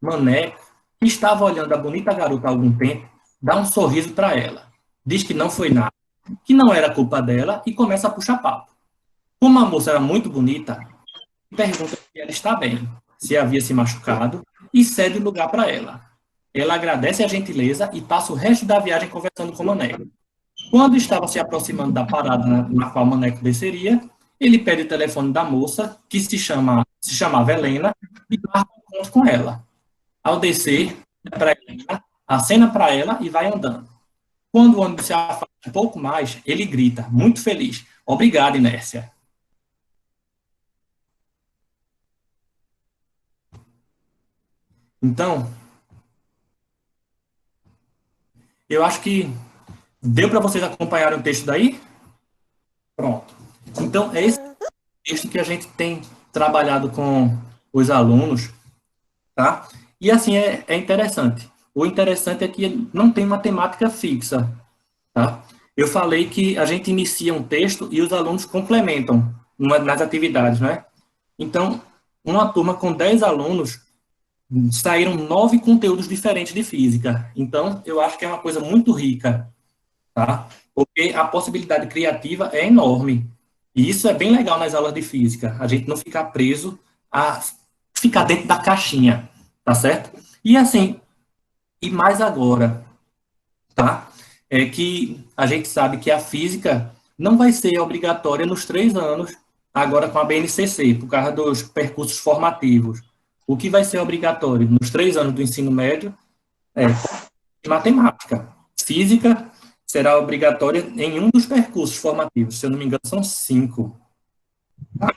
Maneco, que estava olhando a bonita garota há algum tempo, dá um sorriso para ela. Diz que não foi nada, que não era culpa dela e começa a puxar papo. Como a moça era muito bonita, pergunta se ela está bem, se havia se machucado, e cede o lugar para ela. Ela agradece a gentileza e passa o resto da viagem conversando com Maneco. Quando estava se aproximando da parada na qual Maneco desceria, ele pede o telefone da moça, que se chamava Helena, e marca um encontro com ela. Ao descer, para Helena, acena para ela e vai andando. Quando o ônibus se afasta um pouco mais, ele grita, muito feliz, obrigado, Inércia. Então, eu acho que deu para vocês acompanharem o texto daí? Pronto. Então, é esse texto que a gente tem trabalhado com os alunos, tá? E assim, é interessante. O interessante é que não tem uma temática fixa, tá? Eu falei que a gente inicia um texto e os alunos complementam nas atividades, né? Então, uma turma com 10 alunos, saíram 9 conteúdos diferentes de física. Então, eu acho que é uma coisa muito rica, tá? Porque a possibilidade criativa é enorme. E isso é bem legal nas aulas de física, a gente não ficar preso a ficar dentro da caixinha, tá certo? E assim, e mais agora, tá? É que a gente sabe que a física não vai ser obrigatória nos 3 anos, agora com a BNCC, por causa dos percursos formativos. O que vai ser obrigatório nos 3 anos do ensino médio é matemática. Física será obrigatória em um dos percursos formativos, se eu não me engano, são 5. A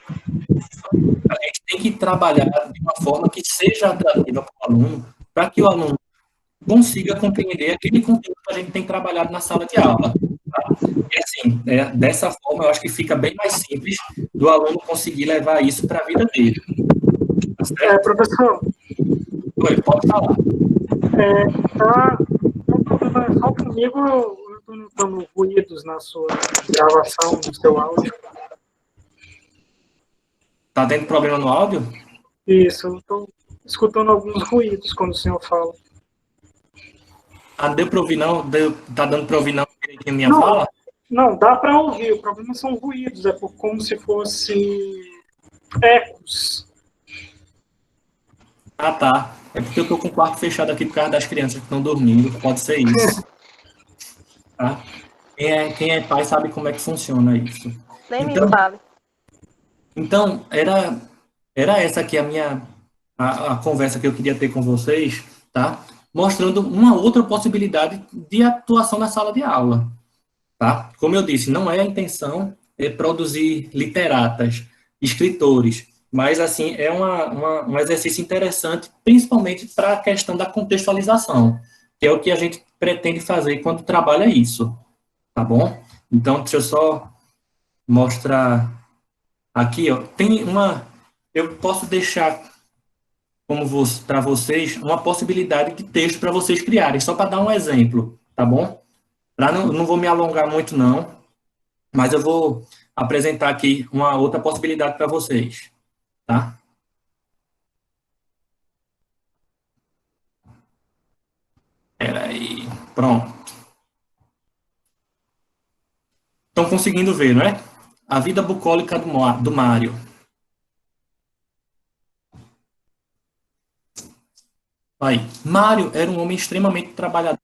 gente tem que trabalhar de uma forma que seja atrativa para o aluno, para que o aluno consiga compreender aquele conteúdo que a gente tem trabalhado na sala de aula. Tá? E assim, dessa forma, eu acho que fica bem mais simples do aluno conseguir levar isso para a vida dele. Tá Professor. Oi, pode falar. Só comigo, eu estou notando ruídos na sua gravação, no seu áudio. Tá tendo problema no áudio? Isso, eu estou escutando alguns ruídos quando o senhor fala. Deu para ouvir não? Tá dando para ouvir não direitinho a minha fala? Não, dá para ouvir. O problema são ruídos, é como se fosse ecos. Ah, tá. É porque eu tô com o quarto fechado aqui por causa das crianças que estão dormindo. Pode ser isso. Tá? Quem é pai sabe como é que funciona isso. Nem me fale. Então, era essa aqui a conversa que eu queria ter com vocês, tá? Mostrando uma outra possibilidade de atuação na sala de aula, tá? Como eu disse, não é a intenção produzir literatas, escritores, mas, assim, é um exercício interessante, principalmente para a questão da contextualização, que é o que a gente pretende fazer quando trabalha isso, tá bom? Então, deixa eu só mostrar aqui, ó, eu posso deixar para vocês uma possibilidade de texto para vocês criarem, só para dar um exemplo, tá bom? Não vou me alongar muito, não, mas eu vou apresentar aqui uma outra possibilidade para vocês, tá? Peraí, pronto. Estão conseguindo ver, não é? A vida bucólica do Mário. Aí, Mário era um homem extremamente trabalhador.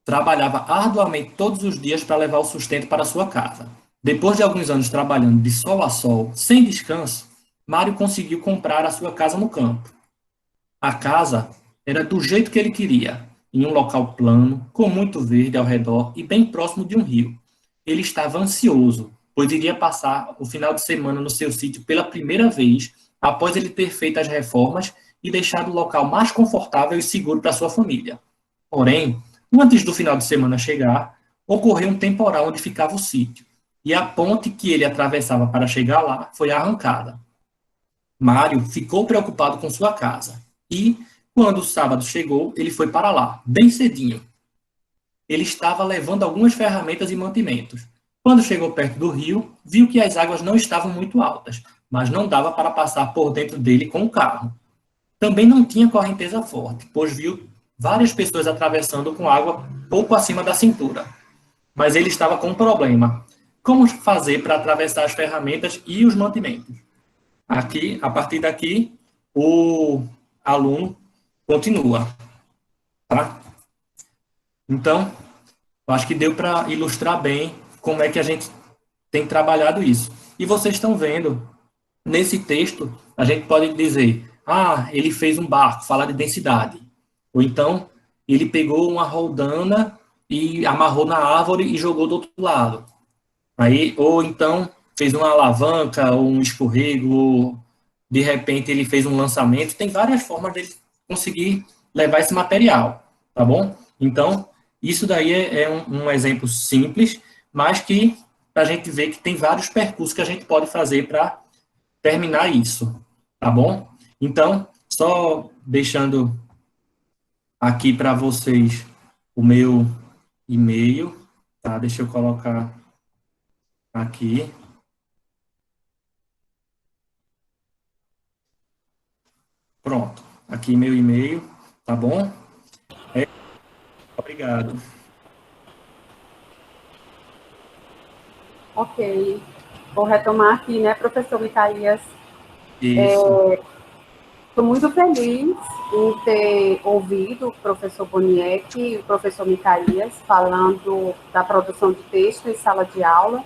Trabalhava arduamente todos os dias para levar o sustento para sua casa. Depois de alguns anos trabalhando de sol a sol, sem descanso, Mário conseguiu comprar a sua casa no campo. A casa era do jeito que ele queria, em um local plano, com muito verde ao redor e bem próximo de um rio. Ele estava ansioso, pois iria passar o final de semana no seu sítio pela primeira vez, após ele ter feito as reformas e deixado o local mais confortável e seguro para sua família. Porém, antes do final de semana chegar, ocorreu um temporal onde ficava o sítio, e a ponte que ele atravessava para chegar lá foi arrancada. Mário ficou preocupado com sua casa, e, quando o sábado chegou, ele foi para lá, bem cedinho. Ele estava levando algumas ferramentas e mantimentos. Quando chegou perto do rio, viu que as águas não estavam muito altas, mas não dava para passar por dentro dele com o carro. Também não tinha correnteza forte, pois viu várias pessoas atravessando com água pouco acima da cintura. Mas ele estava com um problema. Como fazer para atravessar as ferramentas e os mantimentos? Aqui, a partir daqui, o aluno continua, tá? Então, eu acho que deu para ilustrar bem como é que a gente tem trabalhado isso. E vocês estão vendo, nesse texto, a gente pode dizer, ele fez um barco, falar de densidade. Ou então, ele pegou uma roldana e amarrou na árvore e jogou do outro lado. Aí, ou então, fez uma alavanca, ou um escorrego, ou de repente ele fez um lançamento. Tem várias formas de conseguir levar esse material, tá bom? Então, isso daí é um exemplo simples, mas que a gente vê que tem vários percursos que a gente pode fazer para terminar isso, tá bom? Então, só deixando aqui para vocês o meu e-mail, tá? Deixa eu colocar aqui. Pronto. Aqui meu e-mail, tá bom? Obrigado. Ok. Vou retomar aqui, né, professor Micaías? Isso. Estou muito feliz em ter ouvido o professor Boniek e o professor Micaías falando da produção de texto em sala de aula.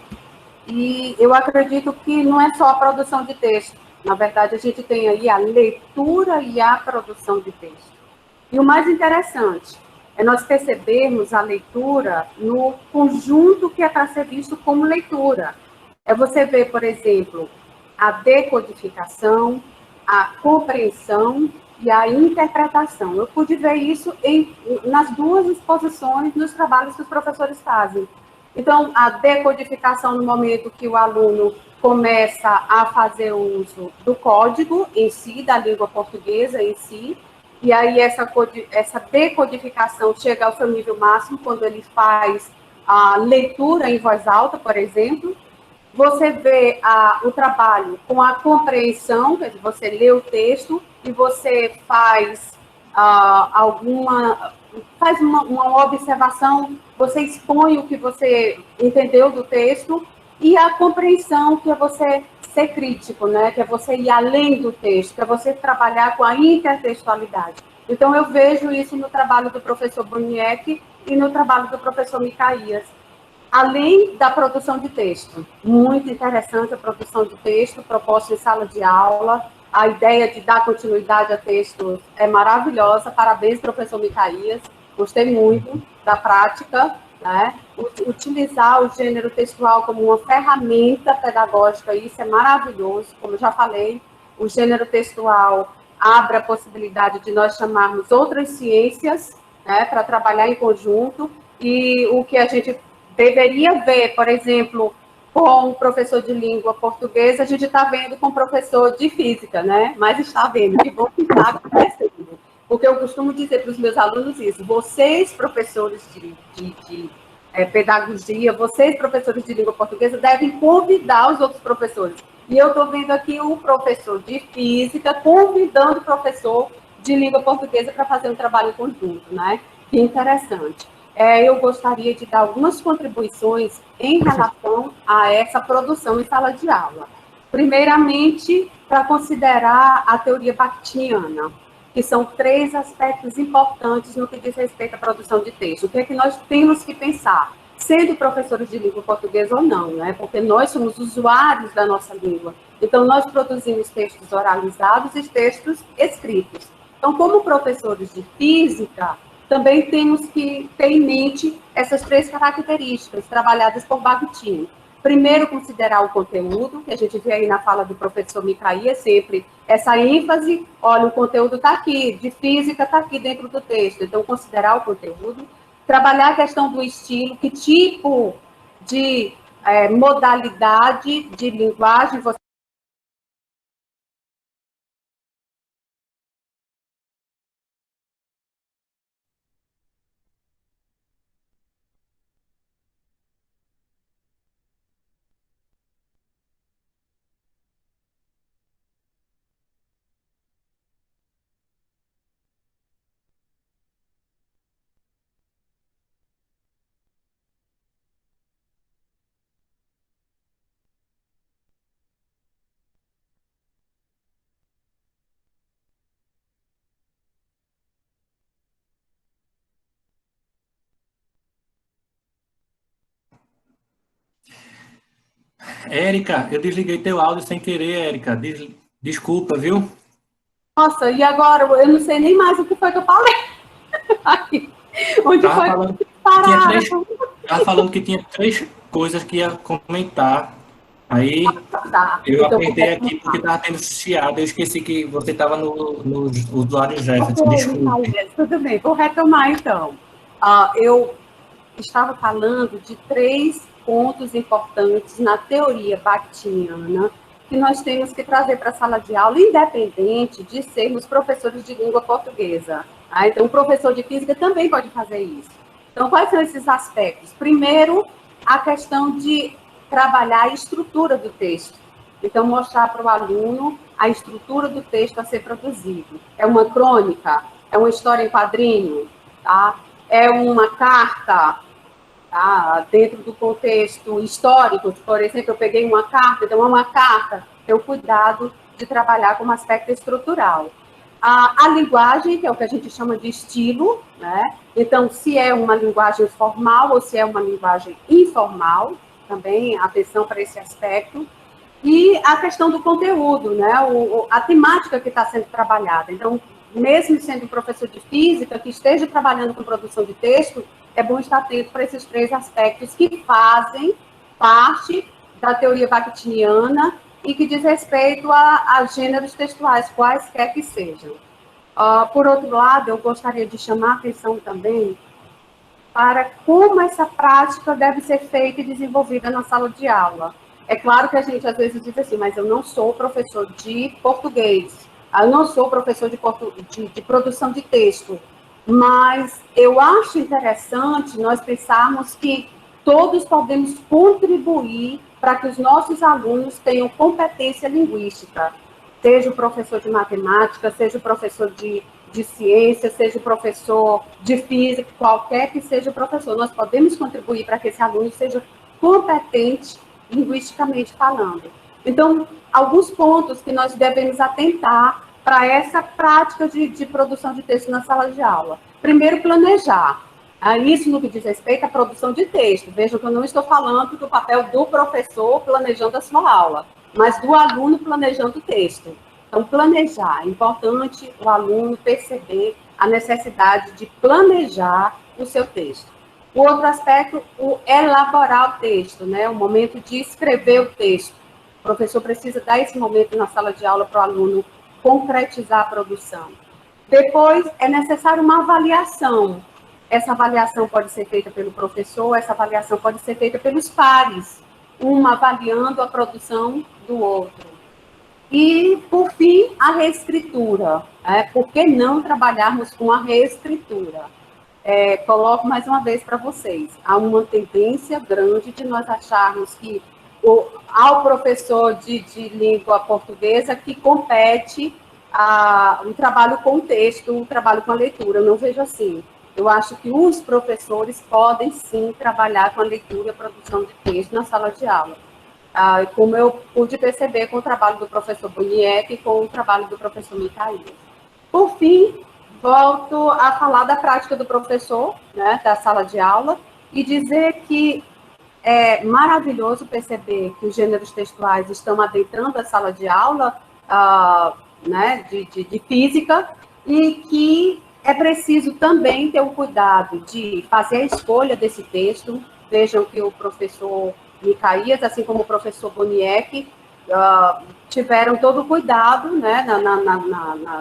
E eu acredito que não é só a produção de texto. Na verdade, a gente tem aí a leitura e a produção de texto. E o mais interessante é nós percebermos a leitura no conjunto que é para ser visto como leitura. É você ver, por exemplo, a decodificação, a compreensão e a interpretação. Eu pude ver isso nas duas exposições nos trabalhos que os professores fazem. Então, a decodificação no momento que o aluno começa a fazer uso do código em si, da língua portuguesa em si, e aí essa decodificação chega ao seu nível máximo quando ele faz a leitura em voz alta, por exemplo. Você vê o trabalho com a compreensão, quer dizer, você lê o texto e você faz faz uma observação, você expõe o que você entendeu do texto, e a compreensão, que é você ser crítico, né? Que é você ir além do texto, que é você trabalhar com a intertextualidade. Então, eu vejo isso no trabalho do professor Boniek e no trabalho do professor Micaías. Além da produção de texto, muito interessante a produção de texto, proposta em sala de aula, a ideia de dar continuidade a textos é maravilhosa, parabéns, professor Micaías, gostei muito da prática, né? Utilizar o gênero textual como uma ferramenta pedagógica, isso é maravilhoso, como eu já falei, o gênero textual abre a possibilidade de nós chamarmos outras ciências, né, para trabalhar em conjunto, e o que a gente deveria ver, por exemplo, com o professor de língua portuguesa, a gente está vendo com o professor de física, né? Mas está vendo, que bom que está acontecendo. Porque eu costumo dizer para os meus alunos isso, vocês, professores de pedagogia, vocês, professores de língua portuguesa, devem convidar os outros professores. E eu estou vendo aqui o professor de física convidando o professor de língua portuguesa para fazer um trabalho conjunto, né? Que interessante. Eu gostaria de dar algumas contribuições em relação a essa produção em sala de aula. Primeiramente, para considerar a teoria baktiana, que são 3 aspectos importantes no que diz respeito à produção de texto. O que é que nós temos que pensar, sendo professores de língua portuguesa ou não, né? Porque nós somos usuários da nossa língua. Então, nós produzimos textos oralizados e textos escritos. Então, como professores de física, também temos que ter em mente essas 3 características trabalhadas por Bakhtin. Primeiro, considerar o conteúdo, que a gente vê aí na fala do professor Micaías, sempre essa ênfase, olha, o conteúdo está aqui, de física está aqui dentro do texto, então considerar o conteúdo. Trabalhar a questão do estilo, que tipo de modalidade de linguagem você Érica, eu desliguei teu áudio sem querer, Érica. Desculpa, viu? Nossa, e agora? Eu não sei nem mais o que foi que eu falei. Aqui. Onde Tava foi falando que que tinha pararam? três, tava falando que tinha três coisas que ia comentar. Aí Tá, eu então, apertei aqui porque estava tendo chiado. Eu esqueci que você estava no usuário Jefferson. Desculpe. tudo bem, vou retomar então. Eu estava falando de 3 pontos importantes na teoria bakhtiniana que nós temos que trazer para a sala de aula, independente de sermos professores de língua portuguesa. Então, o professor de física também pode fazer isso. Então, quais são esses aspectos? Primeiro, a questão de trabalhar a estrutura do texto. Então, mostrar para o aluno a estrutura do texto a ser produzido. É uma crônica? É uma história em quadrinho? Tá? É uma carta? Tá? Dentro do contexto histórico, por exemplo, eu peguei uma carta, então é uma carta, tenho cuidado de trabalhar com um aspecto estrutural. A linguagem, que é o que a gente chama de estilo, né? Então, se é uma linguagem formal ou se é uma linguagem informal, também atenção para esse aspecto. E a questão do conteúdo, né? A temática que está sendo trabalhada. Então, mesmo sendo professor de física, que esteja trabalhando com produção de texto, é bom estar atento para esses 3 aspectos que fazem parte da teoria bakhtiniana e que diz respeito a gêneros textuais, quaisquer que sejam. Por outro lado, eu gostaria de chamar a atenção também para como essa prática deve ser feita e desenvolvida na sala de aula. É claro que a gente às vezes diz assim, mas eu não sou professor de português, eu não sou professor de produção de texto, mas eu acho interessante nós pensarmos que todos podemos contribuir para que os nossos alunos tenham competência linguística, seja o professor de matemática, seja o professor de ciência, seja o professor de física, qualquer que seja o professor, nós podemos contribuir para que esse aluno seja competente linguisticamente falando. Então, alguns pontos que nós devemos atentar para essa prática de produção de texto na sala de aula. Primeiro, planejar. Isso no que diz respeito à produção de texto. Vejam que eu não estou falando do papel do professor planejando a sua aula, mas do aluno planejando o texto. Então, planejar. É importante o aluno perceber a necessidade de planejar o seu texto. O outro aspecto, o elaborar o texto, né? O momento de escrever o texto. O professor precisa dar esse momento na sala de aula para o aluno concretizar a produção. Depois, é necessário uma avaliação. Essa avaliação pode ser feita pelo professor, essa avaliação pode ser feita pelos pares, um avaliando a produção do outro. E, por fim, a reescritura. Por que não trabalharmos com a reescritura? Coloco mais uma vez para vocês. Há uma tendência grande de nós acharmos que ao professor de língua portuguesa que compete o trabalho com o texto, o trabalho com a leitura. Eu não vejo assim. Eu acho que os professores podem, sim, trabalhar com a leitura e a produção de texto na sala de aula. Como eu pude perceber com o trabalho do professor Boniek e com o trabalho do professor Micaías. Por fim, volto a falar da prática do professor, né, da sala de aula, e dizer que é maravilhoso perceber que os gêneros textuais estão adentrando a sala de aula né, de física, e que é preciso também ter o cuidado de fazer a escolha desse texto. Vejam que o professor Micaías, assim como o professor Boniek, tiveram todo o cuidado, né,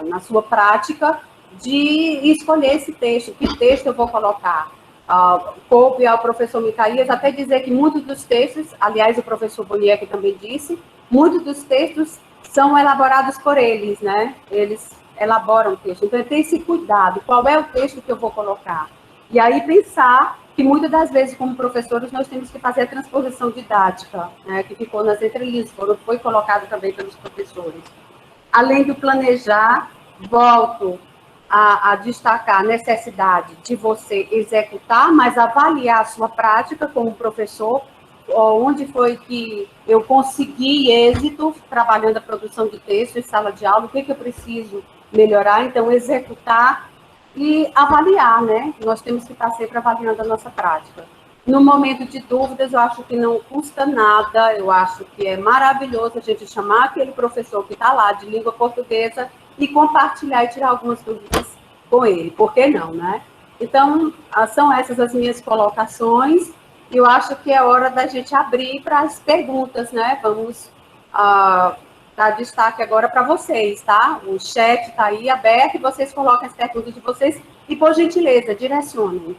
na sua prática de escolher esse texto, que texto eu vou colocar. Coube ao professor Micaías até dizer que muitos dos textos, aliás, o professor Boniek também disse, muitos dos textos são elaborados por eles, né? Eles elaboram o texto. Então, tem esse cuidado, qual é o texto que eu vou colocar? E aí pensar que muitas das vezes, como professores, nós temos que fazer a transposição didática, né, que ficou nas entrelinhas, foi colocado também pelos professores. Além do planejar, volto a destacar a necessidade de você executar, mas avaliar a sua prática como professor, onde foi que eu consegui êxito trabalhando a produção de texto em sala de aula, o que eu preciso melhorar, então executar e avaliar, né? Nós temos que estar sempre avaliando a nossa prática. No momento de dúvidas, eu acho que não custa nada, eu acho que é maravilhoso a gente chamar aquele professor que está lá de língua portuguesa e compartilhar e tirar algumas dúvidas com ele, por que não, né? Então, são essas as minhas colocações, e eu acho que é hora da gente abrir para as perguntas, né? Vamos dar destaque agora para vocês, tá? O chat está aí aberto e vocês colocam as perguntas de vocês e, por gentileza, direcionem.